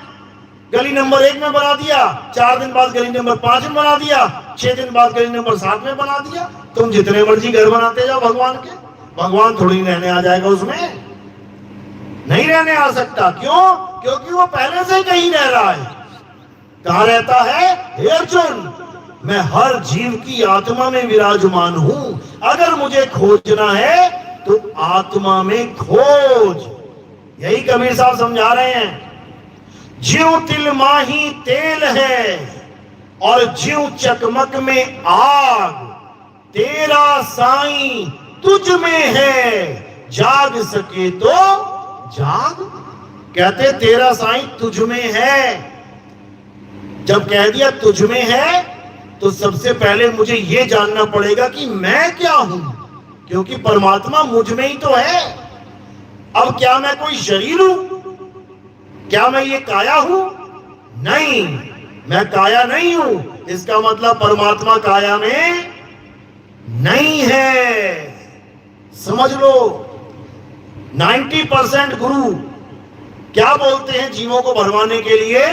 गली नंबर 1 में बना दिया, 4 दिन बाद गली नंबर 5 में बना दिया, 6 दिन बाद गली नंबर 7 में बना दिया। तुम जितने मर्जी घर बनाते जाओ भगवान के, भगवान थोड़ी रहने आ जाएगा उसमें, नहीं रहने आ सकता। क्यों? क्योंकि वो पहले से कहीं रह रहा है। कहां रहता है? हे अर्जुन, मैं हर जीव की आत्मा में विराजमान हूं। अगर मुझे खोजना है तो आत्मा में खोज। यही कबीर साहब समझा रहे हैं। ज्यों तिल माही तेल है और ज्यों चकमक में आग, तेरा साईं तुझ में है, जाग सके तो जाग। कहते तेरा साईं तुझ में है। जब कह दिया तुझ में है तो सबसे पहले मुझे यह जानना पड़ेगा कि मैं क्या हूं, क्योंकि परमात्मा मुझ में ही तो है। अब क्या मैं कोई शरीर हूं? क्या मैं ये काया हूं? नहीं, मैं काया नहीं हूं। इसका मतलब परमात्मा काया में नहीं है। समझ लो, 90% गुरु क्या बोलते हैं जीवों को भरमाने के लिए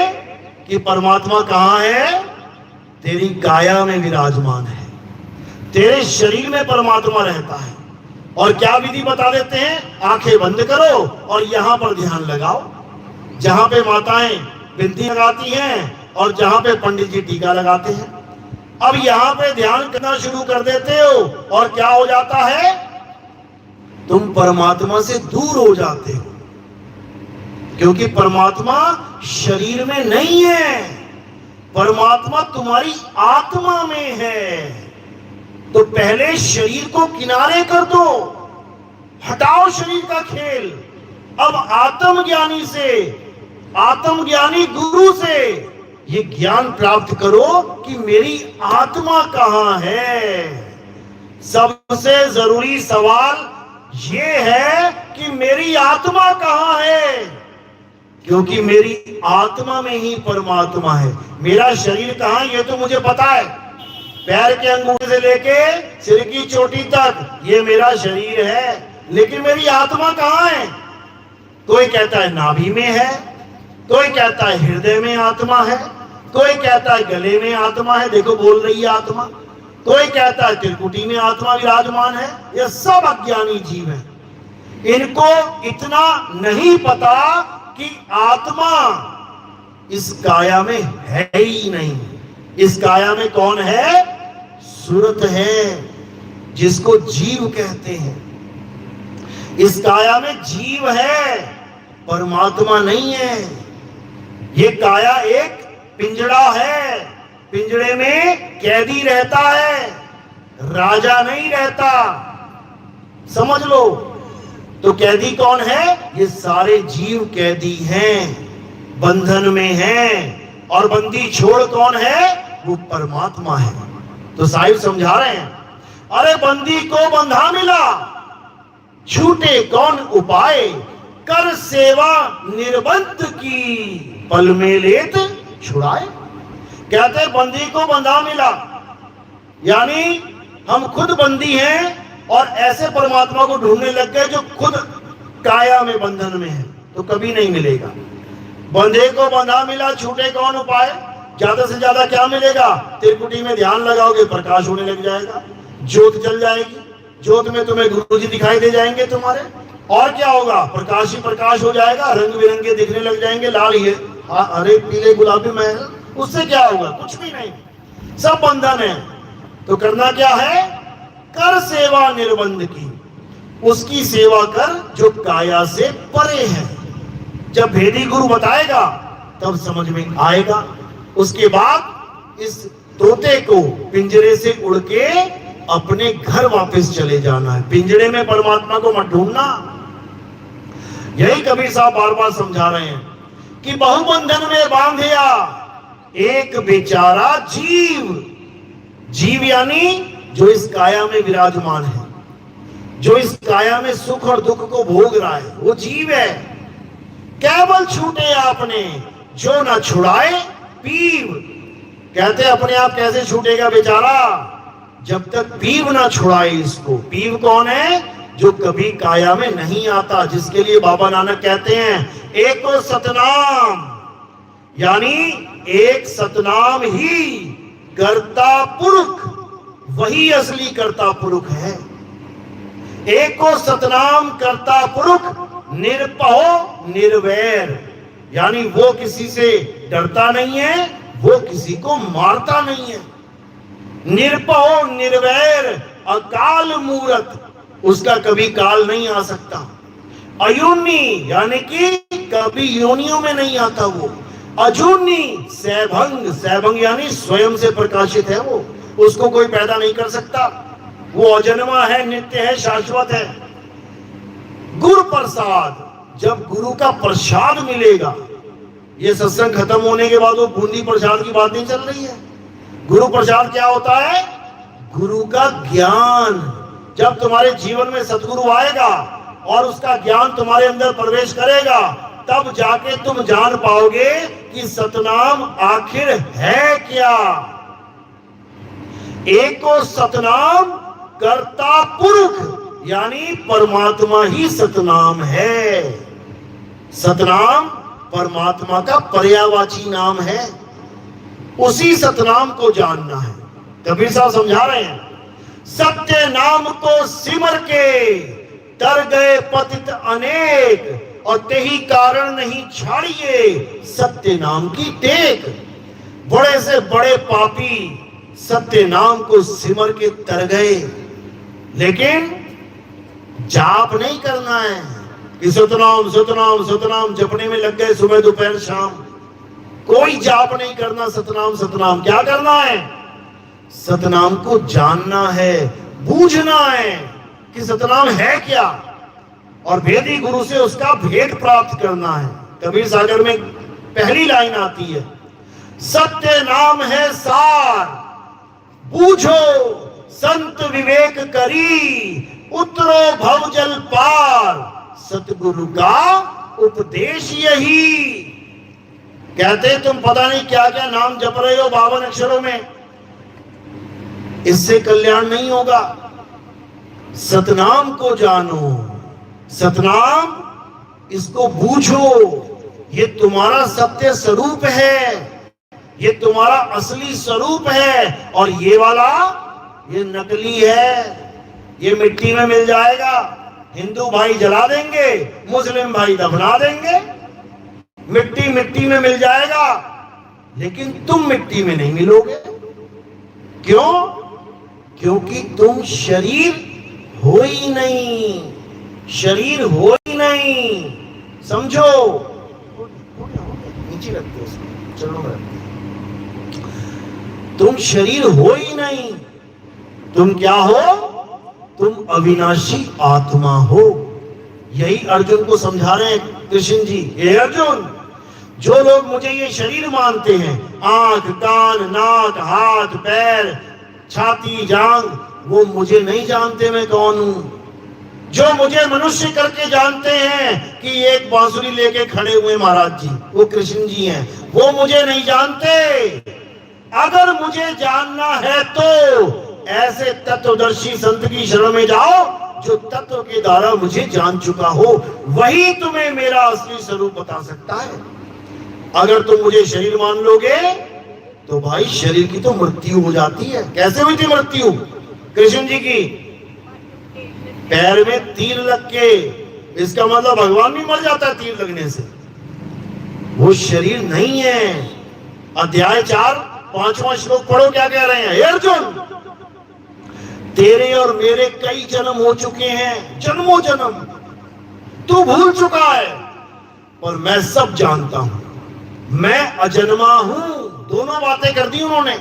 कि परमात्मा कहां है? तेरी काया में विराजमान है, तेरे शरीर में परमात्मा रहता है। और क्या विधि बता देते हैं? आंखें बंद करो और यहां पर ध्यान लगाओ, जहां पे माताएं बिंदी लगाती हैं और जहां पे पंडित जी टीका लगाते हैं। अब यहां पे ध्यान करना शुरू कर देते हो और क्या हो जाता है? तुम परमात्मा से दूर हो जाते हो, क्योंकि परमात्मा शरीर में नहीं है, परमात्मा तुम्हारी आत्मा में है। तो पहले शरीर को किनारे कर दो, हटाओ शरीर का खेल। अब आत्मज्ञानी से, आत्मज्ञानी गुरु से ये ज्ञान प्राप्त करो कि मेरी आत्मा कहां है। सबसे जरूरी सवाल ये है कि मेरी आत्मा कहां है, क्योंकि मेरी आत्मा में ही परमात्मा है। मेरा शरीर कहां, ये तो मुझे पता है। पैर के अंगूठे से लेके सिर की चोटी तक ये मेरा शरीर है, लेकिन मेरी आत्मा कहां है? कोई कहता है नाभि में है, कोई कहता है हृदय में आत्मा है, कोई कहता है गले में आत्मा है, देखो बोल रही है आत्मा। कोई कहता है त्रिकुटी में आत्मा विराजमान है। ये सब अज्ञानी जीव हैं। इनको इतना नहीं पता कि आत्मा इस काया में है ही नहीं। इस काया में कौन है? सुरत है, जिसको जीव कहते हैं। इस काया में जीव है, परमात्मा नहीं है। ये काया एक पिंजड़ा है, पिंजड़े में कैदी रहता है, राजा नहीं रहता। समझ लो। तो कैदी कौन है? ये सारे जीव कैदी हैं, बंधन में हैं। और बंदी छोड़ कौन है? वो परमात्मा है। तो साहिब समझा रहे हैं, अरे बंदी को बंधा मिला, छूटे कौन उपाय, कर सेवा निर्बंध की, पल में लेत छुड़ाए। कहते बंदी को बंधा मिला, यानी हम खुद बंदी हैं और ऐसे परमात्मा को ढूंढने लग गए जो खुद काया में बंधन में है, तो कभी नहीं मिलेगा। बंधे को बंधा मिला, छूटे कौन उपाय। ज्यादा से ज्यादा क्या मिलेगा? त्रिकुटी में ध्यान लगाओगे, प्रकाश होने लग जाएगा, ज्योत जल जाएगी, ज्योत में तुम्हें गुरु जी दिखाई दे जाएंगे तुम्हारे। और क्या होगा? प्रकाश ही प्रकाश हो जाएगा, रंग बिरंगे दिखने लग जाएंगे, लाल ये हरे पीले गुलाबी महल। उससे क्या होगा? कुछ भी नहीं, सब बंधन है। तो करना क्या है? कर सेवा निर्बंध की, उसकी सेवा कर जो काया से परे है। जब भेदी गुरु बताएगा तब समझ में आएगा। उसके बाद इस तोते को पिंजरे से उड़ के अपने घर वापस चले जाना है। पिंजरे में परमात्मा को मत ढूंढना। यही कबीर साहब बार बार समझा रहे हैं कि बहुबंधन में बांधिया एक बेचारा जीव। जीव यानी जो इस काया में विराजमान है, जो इस काया में सुख और दुख को भोग रहा है, वो जीव है। केवल छूटे आपने जो ना छुड़ाए पीव। कहते अपने आप कैसे छूटेगा बेचारा? जब तक पीव ना छुड़ाए इसको। पीव कौन है? जो कभी काया में नहीं आता, जिसके लिए बाबा नानक कहते हैं एको सतनाम, यानी एक सतनाम ही कर्ता पुरुष, वही असली कर्ता पुरुष है। एको सतनाम कर्ता पुरुष निरपहो निर्वैर, यानी वो किसी से डरता नहीं है, वो किसी को मारता नहीं है। निरपहो निर्वैर अकाल मूरत, उसका कभी काल नहीं आ सकता। अयूनी, यानी कि कभी योनियों में नहीं आता वो। अजूनी सैभंग, सैभंग यानी स्वयं से प्रकाशित है वो, उसको कोई पैदा नहीं कर सकता, वो अजन्मा है, नित्य है, शाश्वत है। गुरु प्रसाद, जब गुरु का प्रसाद मिलेगा, ये सत्संग खत्म होने के बाद वो बूंदी प्रसाद की बात नहीं चल रही है। गुरु प्रसाद क्या होता है? गुरु का ज्ञान। जब तुम्हारे जीवन में सतगुरु आएगा और उसका ज्ञान तुम्हारे अंदर प्रवेश करेगा, तब जाके तुम जान पाओगे कि सतनाम आखिर है क्या। एको सतनाम कर्ता पुरुष, यानी परमात्मा ही सतनाम है। सतनाम परमात्मा का पर्यायवाची नाम है, उसी सतनाम को जानना है। कबीर साहब समझा रहे हैं, सत्य नाम को सिमर के तर गए पतित अनेक, और तेही कारण नहीं छाड़िए सत्य नाम की टेक। बड़े से बड़े पापी सत्य नाम को सिमर के तर गए, लेकिन जाप नहीं करना है कि सतनाम सतनाम सतनाम जपने में लग गए सुबह दोपहर शाम। कोई जाप नहीं करना, सतनाम सतनाम। क्या करना है? सतनाम को जानना है, बूझना है कि सतनाम है क्या, और वेदी गुरु से उसका भेद प्राप्त करना है। कबीर सागर में पहली लाइन आती है, सत्य नाम है सार, बूझो संत विवेक करी, उतरो भव जल पार, सतगुरु का उपदेश यही। कहते तुम पता नहीं क्या क्या नाम जप रहे हो 52 अक्षरों में, इससे कल्याण नहीं होगा। सतनाम को जानो, सतनाम इसको बूझो, ये तुम्हारा सत्य स्वरूप है, ये तुम्हारा असली स्वरूप है, और ये वाला ये नकली है, ये मिट्टी में मिल जाएगा। हिंदू भाई जला देंगे, मुस्लिम भाई दफना देंगे, मिट्टी मिट्टी में मिल जाएगा, लेकिन तुम मिट्टी में नहीं मिलोगे। क्यों? क्योंकि तुम शरीर हो ही नहीं, शरीर हो ही नहीं। समझो, नीचे रखते हो उसको, चलो रखते। तुम शरीर हो ही नहीं, तुम क्या हो? तुम अविनाशी आत्मा हो। यही अर्जुन को समझा रहे हैं कृष्ण जी। हे अर्जुन, जो लोग मुझे ये शरीर मानते हैं, आंख कान नाक हाथ पैर छाती जांग, वो मुझे नहीं जानते मैं कौन हूं। जो मुझे मनुष्य करके जानते हैं कि एक बांसुरी लेके खड़े हुए महाराज जी, वो कृष्ण जी हैं, वो मुझे नहीं जानते। अगर मुझे जानना है तो ऐसे तत्वदर्शी संत की शरण में जाओ, जो तत्व के द्वारा मुझे जान चुका हो, वही तुम्हें मेरा असली स्वरूप बता सकता है। अगर तुम मुझे शरीर मान लोगे तो भाई शरीर की तो मृत्यु हो जाती है। कैसे हुई थी मृत्यु कृष्ण जी की? पैर में तीर लग के, इसका मतलब भगवान भी मर जाता है तीर लगने से। वो शरीर नहीं है। अध्याय 4 5वां श्लोक पढ़ो, क्या कह रहे हैं? अर्जुन, तेरे और मेरे कई जन्म हो चुके हैं, जन्मों जन्म। तू भूल चुका है, पर मैं सब जानता हूं, मैं अजन्मा हूं। दोनों बातें कर दी उन्होंने।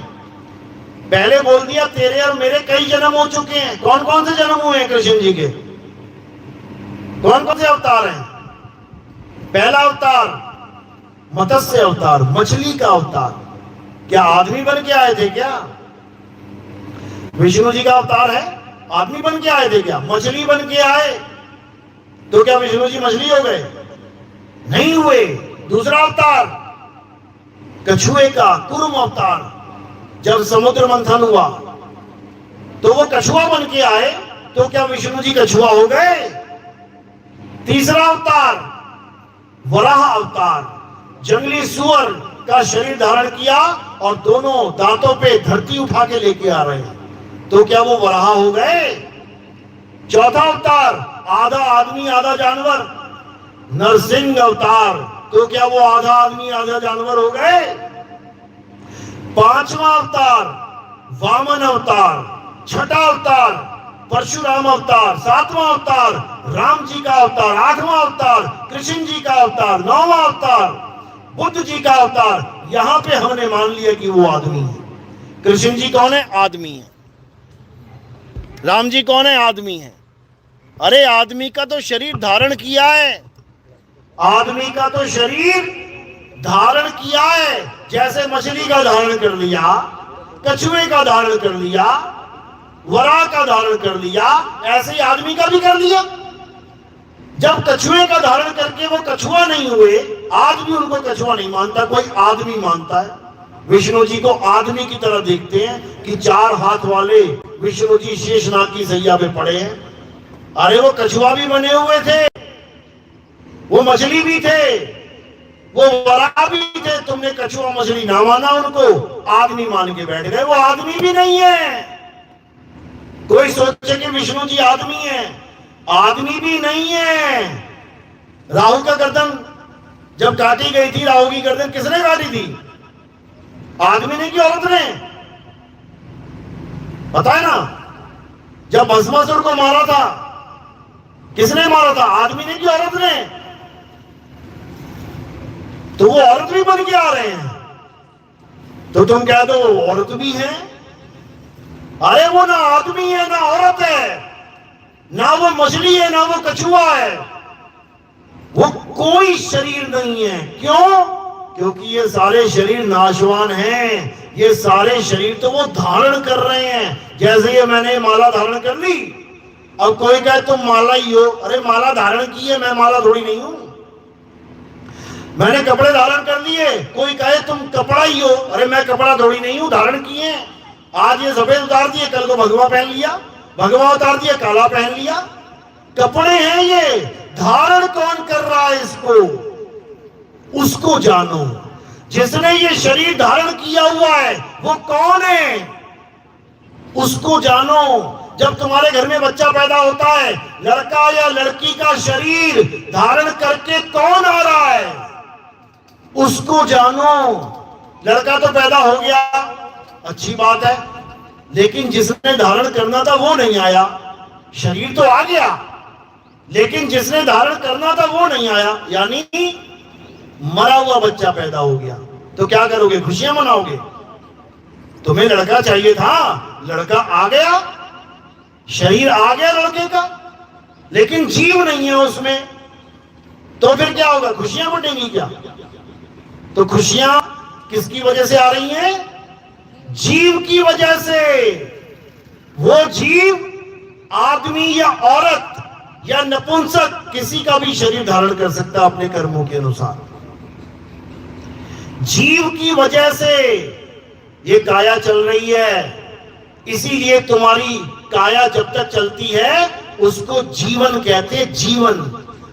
पहले बोल दिया तेरे और मेरे कई जन्म हो चुके हैं। कौन कौन से जन्म हुए हैं कृष्ण जी के? कौन कौन से अवतार हैं? पहला अवतार मत्स्य अवतार, मछली का अवतार। क्या आदमी बन के आए थे क्या? विष्णु जी का अवतार है, आदमी बन के आए थे क्या? मछली बन के आए तो क्या विष्णु जी मछली हो गए? नहीं हुए। दूसरा अवतार कछुए का, कुर्म अवतार। जब समुद्र मंथन हुआ तो वो कछुआ बन के आए, तो क्या विष्णु जी कछुआ हो गए? तीसरा अवतार वराह अवतार, जंगली सुअर का शरीर धारण किया और दोनों दांतों पे धरती उठा के लेके आ रहे हैं, तो क्या वो वराह हो गए? चौथा अवतार आधा आदमी आधा जानवर, नरसिंह अवतार, तो क्या वो आधा आदमी आधा जानवर हो गए? पांचवा अवतार वामन अवतार, छठा अवतार परशुराम अवतार, सातवां अवतार राम जी का अवतार, आठवां अवतार कृष्ण जी का अवतार, नौवां अवतार बुद्ध जी का अवतार। यहां पे हमने मान लिया कि वो आदमी है। कृष्ण जी कौन है? आदमी है। राम जी कौन है? आदमी है। अरे आदमी का तो शरीर धारण किया है, आदमी का तो शरीर धारण किया है। जैसे मछली का धारण कर लिया, कछुए का धारण कर लिया, वराह का धारण कर लिया, ऐसे ही आदमी का भी कर लिया। जब कछुए का धारण करके वो कछुआ नहीं हुए, आज भी उनको कछुआ नहीं मानता, कोई आदमी मानता है। विष्णु जी को आदमी की तरह देखते हैं कि 4 हाथ वाले विष्णु जी शेषनाग की सैया पे पड़े हैं। अरे वो कछुआ भी बने हुए थे, वो मछली भी थे, वो वराह भी थे। तुमने कछुआ मछली ना माना, उनको आदमी मान के बैठ गए। वो आदमी भी नहीं है। कोई सोचे कि विष्णु जी आदमी है, आदमी भी नहीं है। राहु का गर्दन जब काटी गई थी, राहु की गर्दन किसने काटी थी? आदमी ने कि औरत ने? पता है ना? जब भस्मासुर को मारा था, किसने मारा था? आदमी ने कि औरत ने? तो वो औरत भी बन के आ रहे हैं, तो तुम कह दो औरत भी है। अरे वो ना आदमी है ना औरत है, ना वो मछली है ना वो कछुआ है, वो कोई शरीर नहीं है। क्यों? क्योंकि ये सारे शरीर नाशवान हैं। ये सारे शरीर तो वो धारण कर रहे हैं। जैसे ये मैंने माला धारण कर ली, अब कोई कहे तुम माला ही हो। अरे माला धारण की है, मैं माला थोड़ी नहीं हूं। मैंने कपड़े धारण कर लिए, कोई कहे तुम कपड़ा ही हो। अरे मैं कपड़ा थोड़ी नहीं हूं, धारण किए। आज ये सफेद उतार दिए, कल को भगवा पहन लिया, भगवा उतार दिया, काला पहन लिया। कपड़े हैं ये, धारण कौन कर रहा है इसको? उसको जानो। जिसने ये शरीर धारण किया हुआ है वो कौन है, उसको जानो। जब तुम्हारे घर में बच्चा पैदा होता है, लड़का या लड़की का शरीर धारण करके कौन आ रहा है, उसको जानो। लड़का तो पैदा हो गया, अच्छी बात है, लेकिन जिसने धारण करना था वो नहीं आया। शरीर तो आ गया, लेकिन जिसने धारण करना था वो नहीं आया, यानी मरा हुआ बच्चा पैदा हो गया। तो क्या करोगे? खुशियां मनाओगे? तुम्हें लड़का चाहिए था, लड़का आ गया, शरीर आ गया लड़के का, लेकिन जीव नहीं है उसमें। तो फिर क्या होगा? खुशियां बटेंगी क्या? तो खुशियां किसकी वजह से आ रही हैं? जीव की वजह से। वो जीव आदमी या औरत या नपुंसक किसी का भी शरीर धारण कर सकता अपने कर्मों के अनुसार। जीव की वजह से ये काया चल रही है। इसीलिए तुम्हारी काया जब तक चलती है उसको जीवन कहते। जीवन,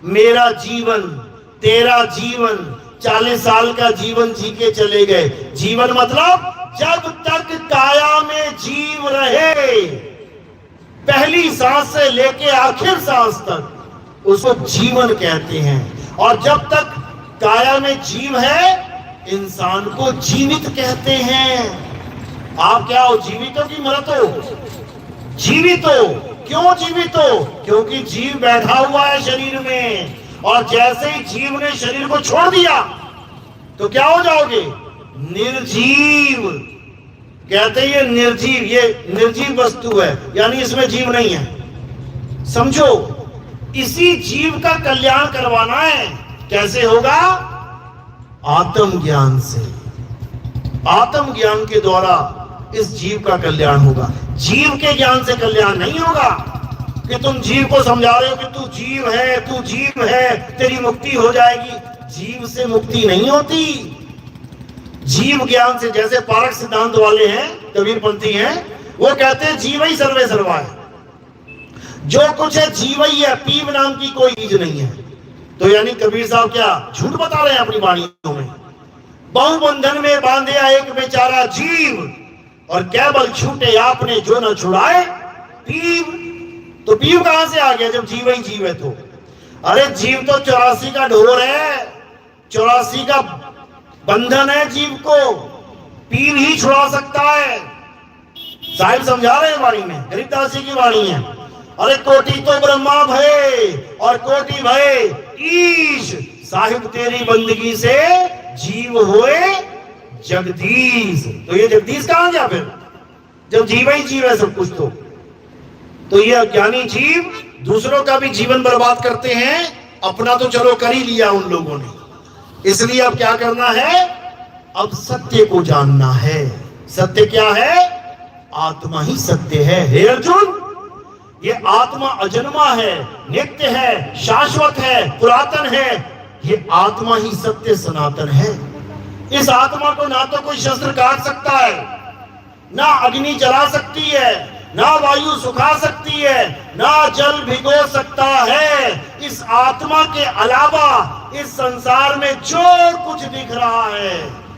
मेरा जीवन, तेरा जीवन। 40 साल का जीवन जी के चले गए। जीवन मतलब जब तक काया में जीव रहे, पहली सांस से लेके आखिर सांस तक, उसको जीवन कहते हैं। और जब तक काया में जीव है, इंसान को जीवित कहते हैं। आप क्या हो? जीवित हो कि मृत हो? जीवित हो। क्यों जीवित हो? क्योंकि जीव बैठा हुआ है शरीर में, और जैसे ही जीव ने शरीर को छोड़ दिया तो क्या हो जाओगे? निर्जीव। कहते हैं ये निर्जीव, ये निर्जीव वस्तु है, यानी इसमें जीव नहीं है। समझो, इसी जीव का कल्याण करवाना है। कैसे होगा? आत्म ज्ञान से। आत्म ज्ञान के द्वारा इस जीव का कल्याण होगा। जीव के ज्ञान से कल्याण नहीं होगा कि तुम जीव को समझा रहे हो कि तू जीव है, तू जीव है, तेरी मुक्ति हो जाएगी। जीव से मुक्ति नहीं होती। जीव ज्ञान से, जैसे पारक सिद्धांत वाले हैं, कबीरपंथी हैं, वो कहते हैं जीव ही सर्वे सर्वा है। जो कुछ है जीव ही है, पीव नाम की कोई चीज नहीं है। तो यानी कबीर साहब क्या झूठ बता रहे हैं अपनी वाणियों में? बहुबंधन में बांधे एक बेचारा जीव, और केवल छूटे आपने जो न छुड़ाए पीव। तो पीव कहां से आ गया जब जीव ही जीव है? तो अरे जीव तो 84 का ढोर है, 84 का बंधन है जीव को, पीव ही छुड़ा सकता है। साहिब समझा रहे हैं वाणी में, गरीबदास जी की वाणी है। अरे कोटि तो ब्रह्मा भय और कोटि भय ईश, साहिब तेरी बंदगी से जीव होए जगदीश। तो ये जगदीश कहां गया फिर, जब जीव ही जीव है सब कुछ? तो ये अज्ञानी जीव दूसरों का भी जीवन बर्बाद करते हैं, अपना तो चलो कर ही लिया उन लोगों ने। इसलिए अब क्या करना है? अब सत्य को जानना है। सत्य क्या है? आत्मा ही सत्य है। हे अर्जुन, ये आत्मा अजन्मा है, नित्य है, शाश्वत है, पुरातन है। ये आत्मा ही सत्य सनातन है। इस आत्मा को ना तो कोई शस्त्र काट सकता है, ना अग्नि जला सकती है, ना वायु सुखा सकती है, ना जल भिगो सकता है। इस आत्मा के अलावा इस संसार में जो कुछ दिख रहा है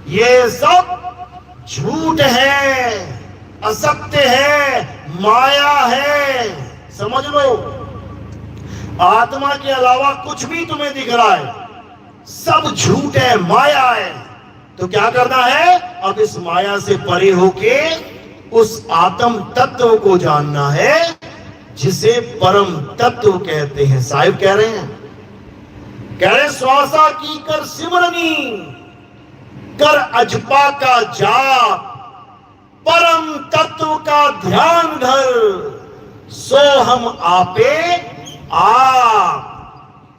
ये सब झूठ है, असत्य है, माया है। समझ लो, आत्मा के अलावा कुछ भी तुम्हें दिख रहा है सब झूठ है, माया है। तो क्या करना है? अब इस माया से परे होके उस आत्म तत्व को जानना है जिसे परम तत्व कहते हैं। साहिब कह रहे श्वासा की कर सिमरनी, कर अजपा का जाप, परम तत्व का ध्यान धर, सो हम आपे आप।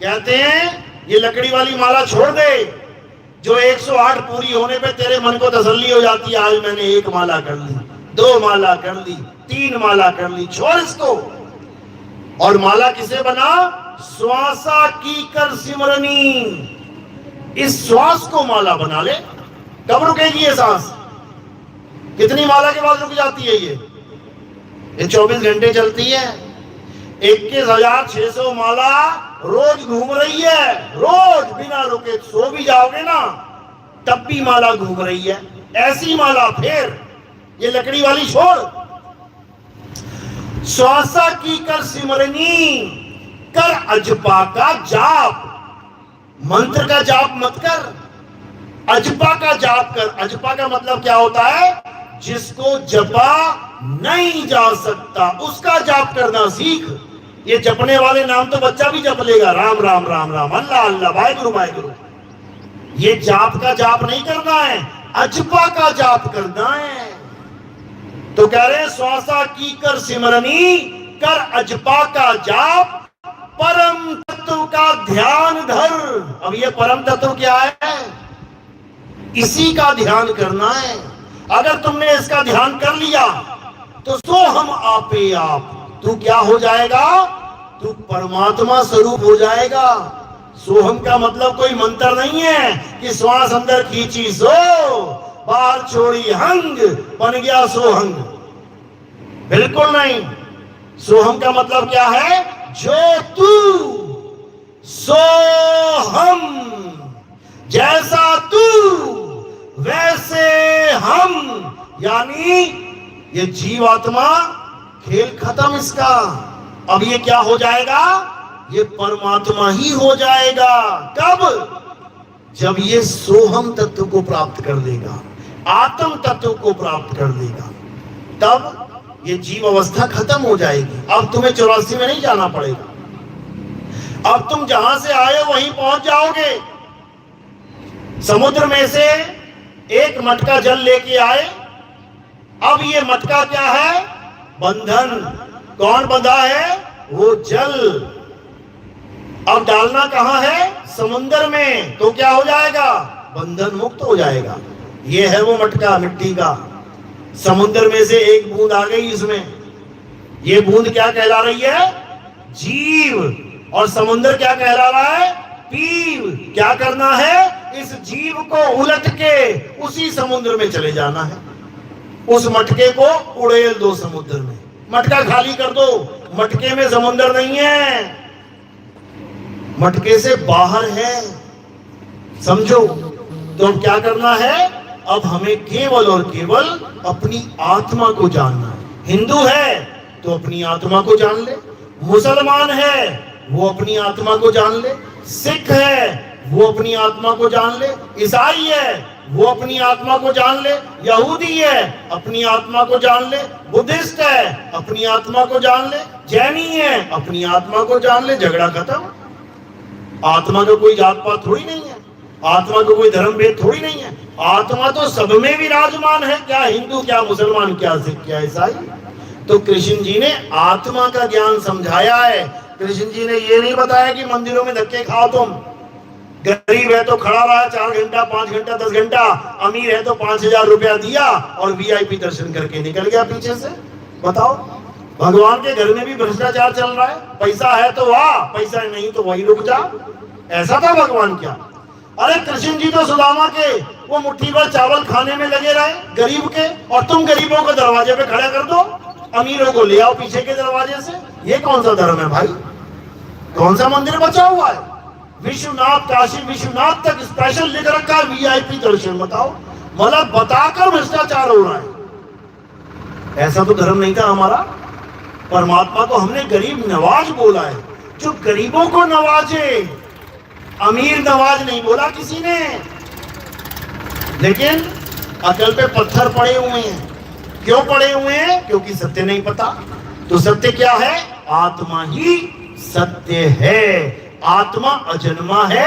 कहते हैं ये लकड़ी वाली माला छोड़ दे, जो 108 पूरी होने पे तेरे मन को तसल्ली हो जाती है, आज मैंने 1 माला कर ली, 2 माला कर ली, 3 माला कर ली, छोड़ इसको। और माला किसे बना? श्वासा की कर सिमरनी, इस श्वास को माला बना ले। कब रुकेगी ये सांस? कितनी माला के बाद रुक जाती है ये 24 घंटे चलती है। 21,600 माला रोज घूम रही है, रोज बिना रुके। सो भी जाओगे ना तब भी माला घूम रही है। ऐसी माला फिर ये लकड़ी वाली छोड़। श्वासा की कर सिमरनी, कर अजपा का जाप। मंत्र का जाप मत कर, अजपा का जाप कर। अजपा का मतलब क्या होता है? जिसको जपा नहीं जा सकता उसका जाप करना सीख। ये जपने वाले नाम तो बच्चा भी जप लेगा, राम राम राम राम, अल्लाह अल्लाह, वाहिगुरु वाहिगुरु। ये जाप का जाप नहीं करना है, अजपा का जाप करना है। तो कह रहे श्वासा की कर सिमरनी, कर अजपा का जाप, परम तत्व का ध्यान धर। अब ये परम तत्व क्या है? इसी का ध्यान करना है। अगर तुमने इसका ध्यान कर लिया तो सो हम आपे आप, तू क्या हो जाएगा? तू परमात्मा स्वरूप हो जाएगा। सोहम का मतलब कोई मंत्र नहीं है कि श्वास अंदर खींची सो, बाहर छोड़ी हंग, बन गया सोहंग। बिल्कुल नहीं। सोहम का मतलब क्या है? जो तू सो हम, जैसा तू वैसे हम। यानी ये जीवात्मा खेल खत्म इसका। अब ये क्या हो जाएगा? ये परमात्मा ही हो जाएगा। कब? जब ये सोहम तत्व को प्राप्त कर लेगा, आत्म तत्व को प्राप्त कर लेगा, तब ये जीव अवस्था खत्म हो जाएगी। अब तुम्हें 84 में नहीं जाना पड़ेगा। अब तुम जहां से आए वहीं पहुंच जाओगे। समुद्र में से एक मटका जल लेके आए। अब ये मटका क्या है? बंधन। कौन बंधा है? वो जल। अब डालना कहां है? समुद्र में। तो क्या हो जाएगा? बंधन मुक्त हो जाएगा। ये है वो मटका मिट्टी का। समुद्र में से एक बूंद आ गई इसमें। ये बूंद क्या कहला रही है? जीव। और समुद्र क्या कहला रहा है? पीव। क्या करना है? इस जीव को उलट के उसी समुद्र में चले जाना है। उस मटके को उड़ेल दो समुद्र में। मटका खाली कर दो। मटके में समुंदर नहीं है, मटके से बाहर है, समझो। तो अब क्या करना है? अब हमें केवल और केवल अपनी आत्मा को जानना है। हिंदू है तो अपनी आत्मा को जान ले, मुसलमान है वो अपनी आत्मा को जान ले, सिख है वो अपनी आत्मा को जान ले, ईसाई है वो अपनी आत्मा को जान ले, यहूदी है अपनी आत्मा को जान ले, बुद्धिस्ट है अपनी आत्मा को जान ले, जैनी है अपनी आत्मा को जान ले। झगड़ा खत्म। आत्मा का कोई जात पात थोड़ी नहीं है, आत्मा का कोई धर्म भेद थोड़ी नहीं है। आत्मा तो सब में विराजमान है, क्या हिंदू, क्या मुसलमान, क्या सिख, क्या ईसाई। तो कृष्ण जी ने आत्मा का ज्ञान समझाया है। कृष्ण जी ने ये नहीं बताया कि मंदिरों में धक्के खाओ तुम। गरीब है तो खड़ा रहा 4 घंटा, 5 घंटा, 10 घंटा, अमीर है तो 5000 रुपया दिया और वीआईपी दर्शन करके निकल गया पीछे से। बताओ, भगवान के घर में भी भ्रष्टाचार चल रहा है। पैसा है तो वाह, पैसा नहीं तो वही रुक जा। ऐसा था भगवान क्या? अरे कृष्ण जी तो सुदामा के वो मुट्ठी भर चावल खाने में लगे रहे गरीब के, और तुम गरीबों को दरवाजे पे खड़ा कर दो, अमीरों को ले आओ पीछे के दरवाजे से। ये कौन सा धर्म है भाई? कौन सा मंदिर बचा हुआ है? विश्वनाथ, काशी विश्वनाथ तक स्पेशल लिख रखा है वीआईपी दर्शन। बताओ, मतलब बताकर भ्रष्टाचार हो रहा है। ऐसा तो धर्म नहीं था हमारा। परमात्मा को हमने गरीब नवाज बोला है, जो गरीबों को नवाजे। अमीर नवाज नहीं बोला किसी ने। लेकिन अकल पे पत्थर पड़े हुए हैं। क्यों पड़े हुए हैं? क्योंकि सत्य नहीं पता। तो सत्य क्या है? आत्मा ही सत्य है। आत्मा अजन्मा है,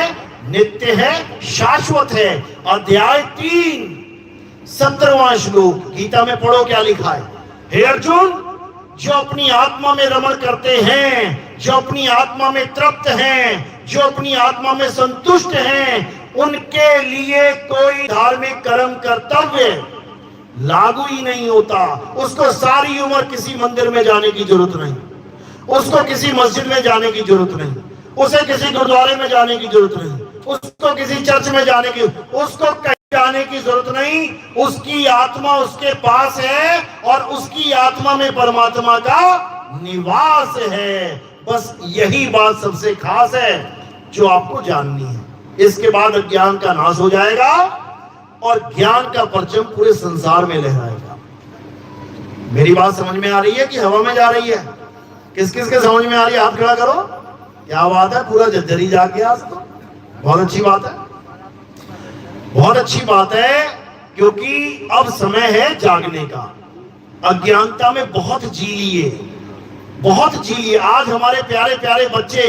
नित्य है, शाश्वत है। अध्याय 3 17वां श्लोक गीता में पढ़ो, क्या लिखा है? हे अर्जुन, जो अपनी आत्मा में रमण करते हैं, जो अपनी आत्मा में तृप्त हैं, जो अपनी आत्मा में संतुष्ट हैं, उनके लिए कोई धार्मिक कर्म कर्तव्य लागू ही नहीं होता। उसको सारी उम्र किसी मंदिर में जाने की जरूरत नहीं, उसको किसी मस्जिद में जाने की जरूरत नहीं, उसे किसी गुरुद्वारे में जाने की जरूरत नहीं, उसको किसी चर्च में जाने की, उसको कहीं जाने की जरूरत नहीं। उसकी आत्मा उसके पास है और उसकी आत्मा में परमात्मा का निवास है। बस यही बात सबसे खास है जो आपको जाननी है। इसके बाद अज्ञान का नाश हो जाएगा और ज्ञान का परचम पूरे संसार में लहराएगा। मेरी बात समझ में आ रही है कि हवा में जा रही है? किस किस के समझ में आ रही है? हाथ खड़ा करो। क्या बात है, पूरा जज्जरी जाग गया आज तो। बहुत अच्छी बात है, बहुत अच्छी बात है, क्योंकि अब समय है जागने का। अज्ञानता में बहुत जी लिए, बहुत जी लिए। आज हमारे प्यारे प्यारे बच्चे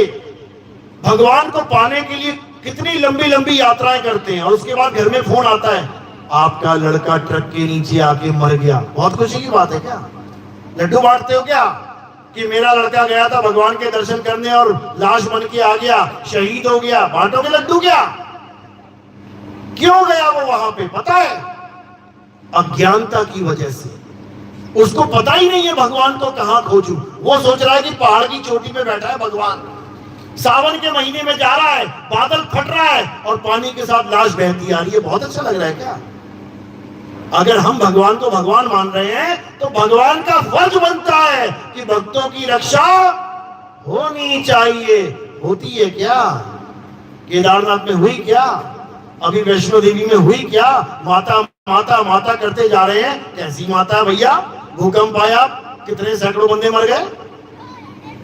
भगवान को पाने के लिए कितनी लंबी लंबी यात्राएं करते हैं, और उसके बाद घर में फोन आता है, आपका लड़का ट्रक के नीचे आके मर गया। बहुत खुशी की बात है क्या? लड्डू बांटते हो क्या कि मेरा लड़का गया था भगवान के दर्शन करने और लाश बन के आ गया, शहीद हो गया? बांटोगे लड्डू क्या? क्यों गया वो वहां पे? पता है, अज्ञानता की वजह से। उसको पता ही नहीं है भगवान को कहां खोजूं। वो सोच रहा है कि पहाड़ की चोटी पे बैठा है भगवान, सावन के महीने में जा रहा है, बादल फट रहा है और पानी के साथ लाश बहती आ रही है। बहुत अच्छा लग रहा है क्या? अगर हम भगवान को भगवान मान रहे हैं तो भगवान का फर्ज बनता है कि भक्तों की रक्षा होनी चाहिए। होती है क्या? केदारनाथ में हुई क्या? अभी वैष्णो देवी में हुई क्या? माता माता माता करते जा रहे हैं। कैसी माता है भैया? भूकंप आया, कितने सैकड़ों बंदे मर गए।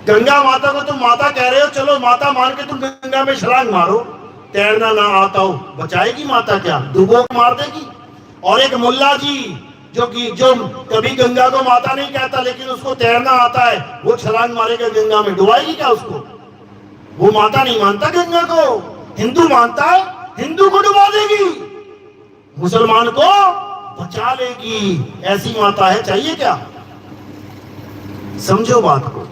गंगा माता को तुम माता कह रहे हो, चलो माता मान के तुम गंगा में छलांग मारो। तैरना ना आता हो, बचाएगी माता क्या? डूबो मार देगी। और एक मुल्ला जी जो कभी गंगा को माता नहीं कहता लेकिन उसको तैरना आता है, वो छलांग मारेगा गंगा में, डुबाएगी क्या उसको? वो माता नहीं मानता गंगा को, हिंदू मानता है, हिंदू को डुबा देगी, मुसलमान को बचा लेगी। ऐसी माता है, चाहिए क्या? समझो बात को,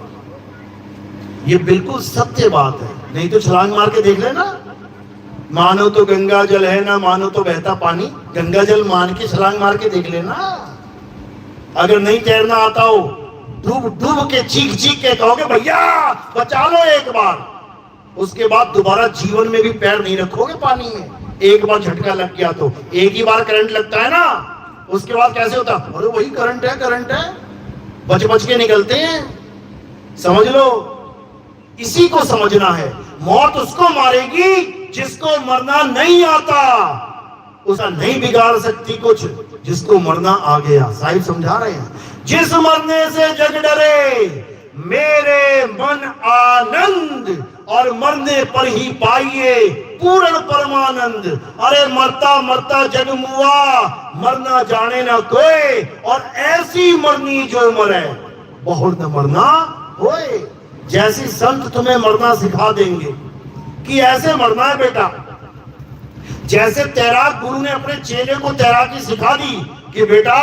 ये बिल्कुल सत्य बात है। नहीं तो छलांग मार के देख लेना। मानो तो गंगा जल है, ना मानो तो बहता पानी। गंगा जल मान के छलांग मार के देख लेना। अगर नहीं तैरना आता हो, डूब डूब के चीख चीख के कहोगे भैया बचा लो एक बार, उसके बाद दोबारा जीवन में भी पैर नहीं रखोगे पानी में। एक बार झटका लग गया तो, एक ही बार करंट लगता है ना, उसके बाद कैसे होता? अरे वही करंट है, करंट है। बच बच के निकलते हैं। समझ लो, इसी को समझना है। मौत उसको मारेगी जिसको मरना नहीं आता, उसका नहीं बिगाड़ सकती कुछ जिसको मरना आ गया। साहिब समझा रहे हैं, जिस मरने से जग डरे मेरे मन आनंद, और मरने पर ही पाइए पूर्ण परमानंद। अरे मरता मरता जग मुआ, मरना जाने ना कोई, और ऐसी मरनी जो मरे बहुत न मरना होए। जैसी संत तुम्हें मरना सिखा देंगे कि ऐसे मरना है बेटा। जैसे तैराक गुरु ने अपने चेले को तैराकी सिखा दी कि बेटा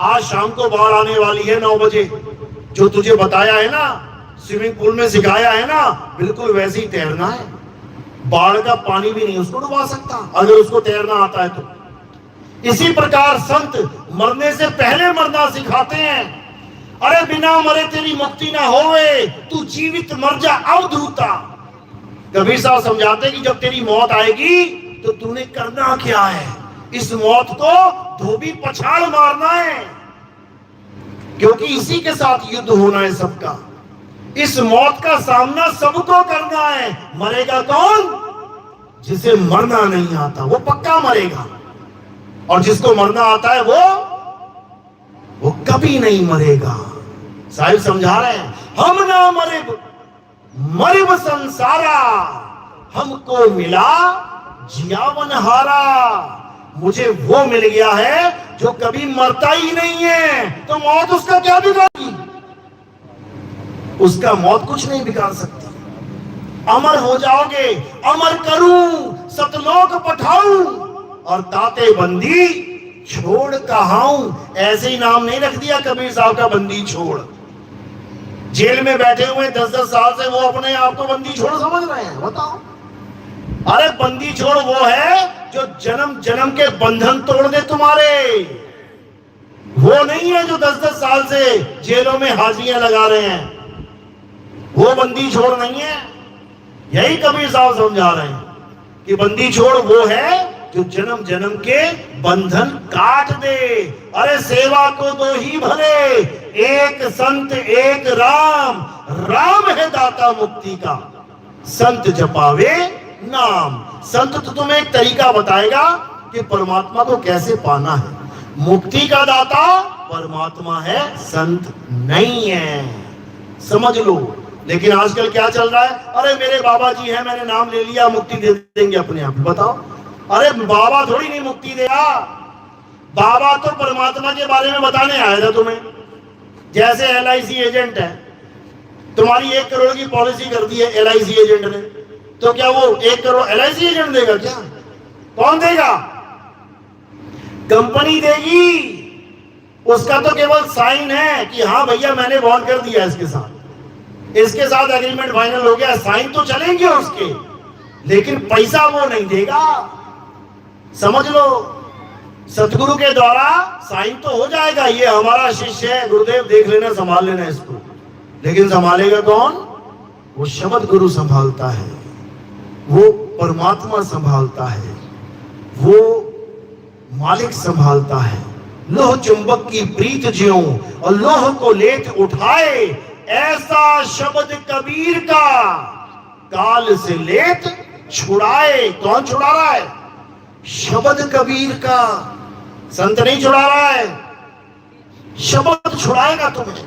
आज शाम को बाढ़ आने वाली है 9 बजे, जो तुझे बताया है ना, स्विमिंग पूल में सिखाया है ना, बिल्कुल वैसे ही तैरना है। बाढ़ का पानी भी नहीं उसको डुबा सकता अगर उसको तैरना आता है तो। इसी प्रकार संत मरने से पहले मरना सिखाते हैं। अरे बिना मरे तेरी मुक्ति ना होवे, तू जीवित मर जा अवधूता। कबीर साहब समझाते कि जब तेरी मौत आएगी तो तूने करना क्या है, इस मौत को धोबी पछाड़ मारना है, क्योंकि इसी के साथ युद्ध होना है सबका। इस मौत का सामना सबको करना है। मरेगा कौन? जिसे मरना नहीं आता वो पक्का मरेगा, और जिसको मरना आता है वो कभी नहीं मरेगा। साहिब समझा रहे हैं, हम ना मरिब मरिब संसारा, हमको मिला जियावन हारा। मुझे वो मिल गया है जो कभी मरता ही नहीं है, तो मौत उसका क्या बिगाड़ेगी? उसका मौत कुछ नहीं बिगाड़ सकती। अमर हो जाओगे, अमर करूं सतलोक पठाऊं, और ताते बंदी छोड़ कहाऊं। ऐसे ही नाम नहीं रख दिया कबीर साहब का, बंदी छोड़। जेल में बैठे हुए 10-10 साल से वो अपने आप को बंदी छोड़ समझ रहे हैं। बताओ, अरे बंदी छोड़ वो है जो जन्म जन्म के बंधन तोड़ दे तुम्हारे। वो नहीं है जो 10-10 साल से जेलों में हाजिरियां लगा रहे हैं, वो बंदी छोड़ नहीं है। यही कबीर साहब समझा रहे हैं कि बंदी छोड़ वो है जो जन्म जन्म के बंधन काट दे। अरे सेवा को दो ही भले, एक संत एक राम, राम है दाता मुक्ति का, संत जपावे नाम। संत तो तुम्हें एक तरीका बताएगा कि परमात्मा को कैसे पाना है। मुक्ति का दाता परमात्मा है, संत नहीं है, समझ लो। लेकिन आजकल क्या चल रहा है? अरे मेरे बाबा जी हैं, मैंने नाम ले लिया, मुक्ति दे देंगे अपने आप। बताओ, अरे बाबा थोड़ी नहीं मुक्ति देगा, बाबा तो परमात्मा के बारे में बताने आया था तुम्हें। जैसे LIC एजेंट है, तुम्हारी 1 करोड़ की पॉलिसी कर दी है LIC एजेंट ने, तो क्या वो 1 करोड़ LIC एजेंट देगा क्या? कौन देगा? कंपनी देगी। उसका तो केवल साइन है कि हाँ भैया मैंने बॉन्ड कर दिया इसके साथ एग्रीमेंट फाइनल हो गया, साइन तो चलेंगे उसके, लेकिन पैसा वो नहीं देगा। समझ लो, सतगुरु के द्वारा साइन तो हो जाएगा, ये हमारा शिष्य है, गुरुदेव देख लेना, संभाल लेना इसको, लेकिन संभालेगा कौन? वो शब्द गुरु संभालता है, वो परमात्मा संभालता है, वो मालिक संभालता है। लोह चुंबक की प्रीत ज्यों और लोह को लेत उठाए, ऐसा शब्द कबीर का काल से लेत छुड़ाए। कौन छुड़ा रहा है? शब्द कबीर का, संत नहीं छुड़ा रहा है, शब्द छुड़ाएगा तुम्हें।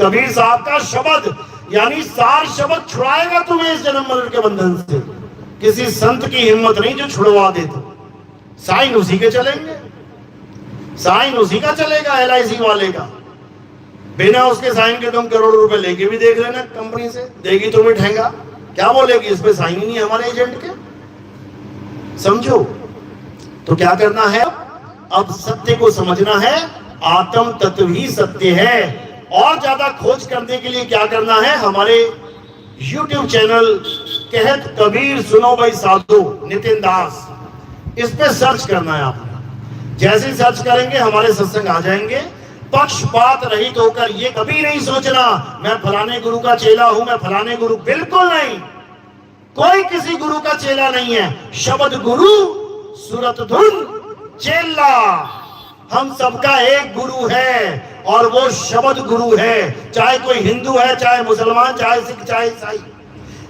कबीर साहब का शब्द यानी सार शब्द छुड़ाएगा तुम्हें इस जन्म मरण के बंधन से। किसी संत की हिम्मत नहीं जो छुड़वा दे। तो साइन उसी के चलेंगे, साइन उसी का चलेगा, LIC वाले का। बिना उसके साइन के तुम करोड़ रुपए लेके भी देख लेना, कंपनी से देगी तुम्हें ठेंगा, क्या बोलेगी? इस पे साइन ही नहीं हमारे एजेंट के। समझो, तो क्या करना है? अब सत्य को समझना है, आत्म तत्व ही सत्य है। और ज्यादा खोज करने के लिए क्या करना है? हमारे YouTube चैनल कहत कबीर सुनो भाई साधु नितिन दास, इस पे सर्च करना है आपने। जैसे ही सर्च करेंगे हमारे सत्संग आ जाएंगे। पक्षपात रहित होकर ये कभी नहीं सोचना मैं फलाने गुरु का चेला हूं, मैं फलाने गुरु, बिल्कुल नहीं। कोई किसी गुरु का चेला नहीं है। शब्द गुरु सुरत धुन चेला, हम सबका एक गुरु है और वो शब्द गुरु है। चाहे कोई हिंदू है, चाहे मुसलमान, चाहे सिख, चाहे ईसाई,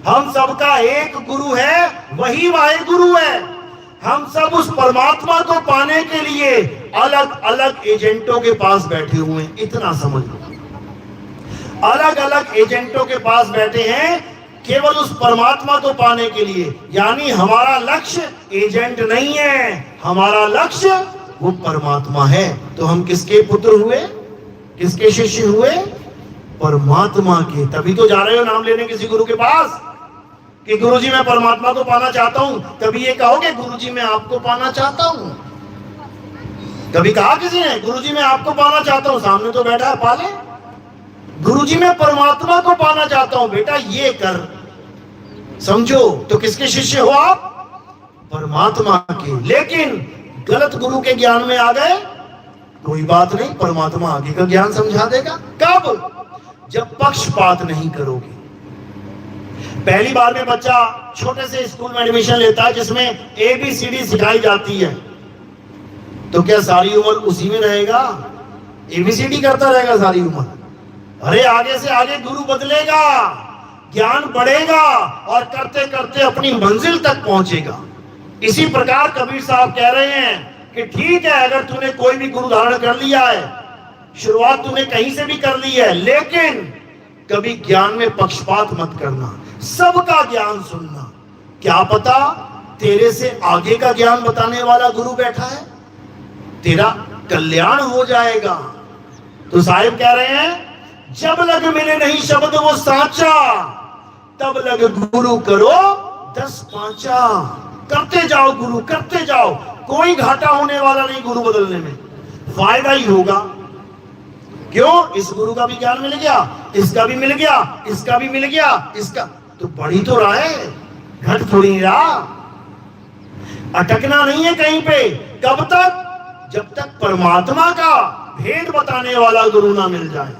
हम सबका एक गुरु है, वही वाहिगुरु है। हम सब उस परमात्मा को पाने के लिए अलग अलग एजेंटों के पास बैठे हुए हैं, इतना समझ लो। अलग अलग एजेंटों के पास बैठे हैं केवल उस परमात्मा को पाने के लिए। यानी हमारा लक्ष्य एजेंट नहीं है, हमारा लक्ष्य वो परमात्मा है। तो हम किसके पुत्र हुए, किसके शिष्य हुए? परमात्मा के। तभी तो जा रहे हो नाम लेने किसी गुरु के पास कि गुरुजी मैं परमात्मा को पाना चाहता हूं। तभी ये कहोगे गुरुजी मैं आपको पाना चाहता हूं। कभी कहा किसी ने गुरुजी मैं आपको पाना चाहता हूं? सामने तो बैठा है, पाले। गुरुजी मैं परमात्मा को पाना चाहता हूं, बेटा ये कर। समझो, तो किसके शिष्य हो आप? परमात्मा के। लेकिन गलत गुरु के ज्ञान में आ गए, कोई बात नहीं, परमात्मा आगे का ज्ञान समझा देगा। कब? जब पक्षपात नहीं करोगे। पहली बार में बच्चा छोटे से स्कूल में एडमिशन लेता है जिसमें ABCD सिखाई जाती है, तो क्या सारी उम्र उसी में रहेगा? ABCD करता रहेगा सारी उम्र? अरे आगे से आगे गुरु बदलेगा, ज्ञान बढ़ेगा और करते करते अपनी मंजिल तक पहुंचेगा। इसी प्रकार कबीर साहब कह रहे हैं कि ठीक है, अगर तूने कोई भी गुरु धारण कर लिया है, शुरुआत तूने कहीं से भी कर ली है, लेकिन कभी ज्ञान में पक्षपात मत करना, सबका ज्ञान सुनना। क्या पता तेरे से आगे का ज्ञान बताने वाला गुरु बैठा है, तेरा कल्याण हो जाएगा। तो साहिब कह रहे हैं जब लग मिले नहीं शब्द वो साचा, तब लग गुरु करो 10 पांचा। करते जाओ गुरु, करते जाओ, कोई घाटा होने वाला नहीं गुरु बदलने में, फायदा ही होगा। क्यों? इस गुरु का भी ज्ञान मिल गया, इसका भी मिल गया, इसका भी मिल गया, इसका तो बढ़ी तो रहा है, घट थोड़ी नहीं रहा। अटकना नहीं है कहीं पे। कब तक? जब तक परमात्मा का भेद बताने वाला गुरु ना मिल जाए,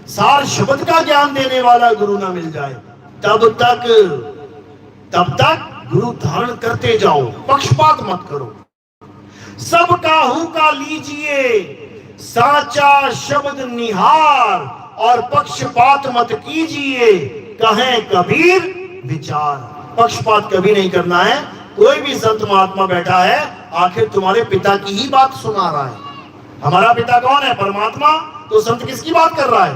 सार शब्द का ज्ञान देने वाला गुरु ना मिल जाए, तब तक गुरु धारण करते जाओ, पक्षपात मत करो। सब काहू का लीजिए साचा शब्द निहार, और पक्षपात मत कीजिए कहें कबीर विचार। पक्षपात कभी नहीं करना है। कोई भी संत महात्मा बैठा है, आखिर तुम्हारे पिता की ही बात सुना रहा है। हमारा पिता कौन है? परमात्मा। तो संत किसकी बात कर रहा है?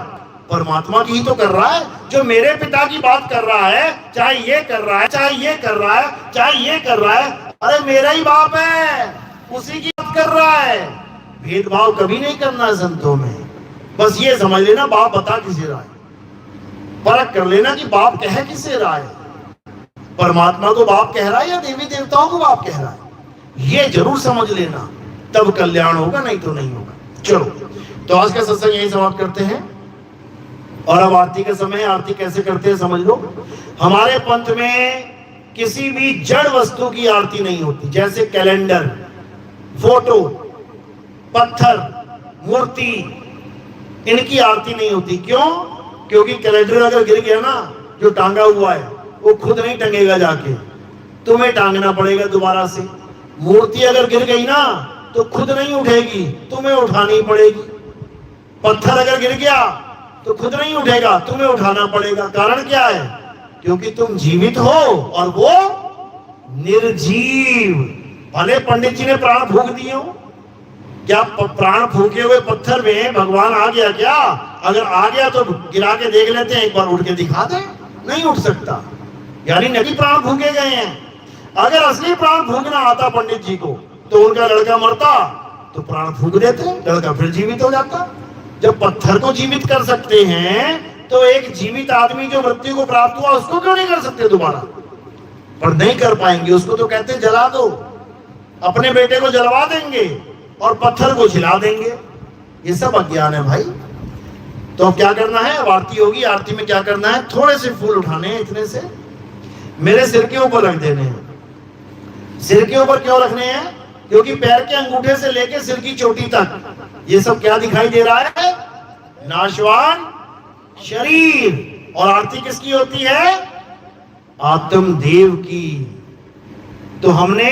परमात्मा की ही तो कर रहा है। जो मेरे पिता की बात कर रहा है, चाहे ये कर रहा है, चाहे ये कर रहा है, चाहे ये कर रहा है, अरे मेरा ही बाप है, उसी की बात कर रहा है। भेदभाव कभी नहीं करना है संतों में। बस ये समझ लेना बाप बता किसे रहा है, परख कर लेना कि बाप कह किसे रहा है। परमात्मा को बाप कह रहा है या देवी देवताओं को बाप कह रहा है, ये जरूर समझ लेना, तब कल्याण होगा, नहीं तो नहीं होगा। चलो, तो आज का सत्संग यही समाप्त करते हैं। और अब आरती का समय। आरती कैसे करते हैं समझ लो। हमारे पंथ में किसी भी जड़ वस्तु की आरती नहीं होती, जैसे कैलेंडर, फोटो, पत्थर, मूर्ति, इनकी आरती नहीं होती। क्यों? क्योंकि कैलेंडर अगर गिर गया ना, जो टांगा हुआ है वो खुद नहीं टंगेगा, जाके तुम्हें टांगना पड़ेगा दोबारा से। मूर्ति अगर गिर गई ना तो खुद नहीं उठेगी, तुम्हें उठानी पड़ेगी। पत्थर अगर गिर गया तो खुद नहीं उठेगा, तुम्हें उठाना पड़ेगा। कारण क्या है? क्योंकि तुम जीवित हो और वो निर्जीव। भले पंडित जी ने प्राण फूंक दिए हो, क्या प्राण फूंके हुए पत्थर में भगवान आ गया क्या? अगर आ गया तो गिरा के देख लेते हैं, एक बार उठ के दिखा दे, नहीं उठ सकता। यानी नकली प्राण फूंके गए हैं। अगर असली प्राण फूंकना आता पंडित जी को, तो उनका लड़का मरता तो प्राण फूंक देते, लड़का फिर जीवित हो जाता। जब पत्थर को जीवित कर सकते हैं, तो एक जीवित आदमी जो मृत्यु को प्राप्त हुआ उसको क्यों नहीं कर सकते दोबारा? पर नहीं कर पाएंगे। उसको तो कहते हैं जला दो, अपने बेटे को जलवा देंगे और पत्थर को छिला देंगे। ये सब अज्ञान है भाई। तो अब क्या करना है? अब आरती होगी। आरती में क्या करना है? थोड़े से फूल उठाने हैं, इतने से मेरे सिर के ऊपर रख देने हैं। सिर के ऊपर क्यों रखने हैं? क्योंकि पैर के अंगूठे से लेकर सिर की चोटी तक ये सब क्या दिखाई दे रहा है? नाशवान शरीर। और आरती किसकी होती है? आत्मदेव की। तो हमने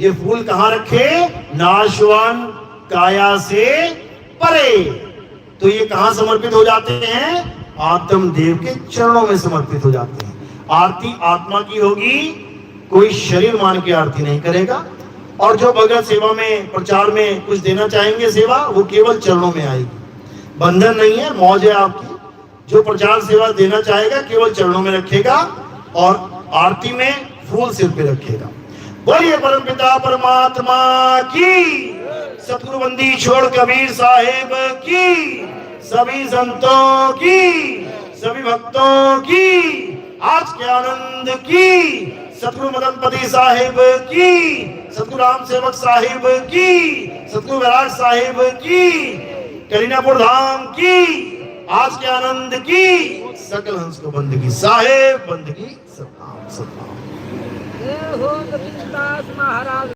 ये फूल कहां रखे? नाशवान काया से परे। तो ये कहां समर्पित हो जाते हैं? आत्मदेव के चरणों में समर्पित हो जाते हैं। आरती आत्मा की होगी, कोई शरीर मान के आरती नहीं करेगा। और जो भगत सेवा में, प्रचार में कुछ देना चाहेंगे सेवा, वो केवल चरणों में आएगी। बंधन नहीं है, मौज है आपकी। जो प्रचार सेवा देना चाहेगा केवल चरणों में रखेगा और आरती में फूल सिर पे रखेगा। बोलिए परमपिता परमात्मा की, सतगुरु बंदी छोड़ कबीर साहेब की, सभी संतों की, सभी भक्तों की, आज के आनंद की, सतगुरु मदनपति साहिब की, सतगुरु राम सेवक साहिब की, सतगुरु विराट साहिब की, करीनापुर धाम की, आज के आनंद की, सकल हंस को बंदगी साहेब, बंदगी सतनाम सतनाम। जय हो कबीरदास महाराज।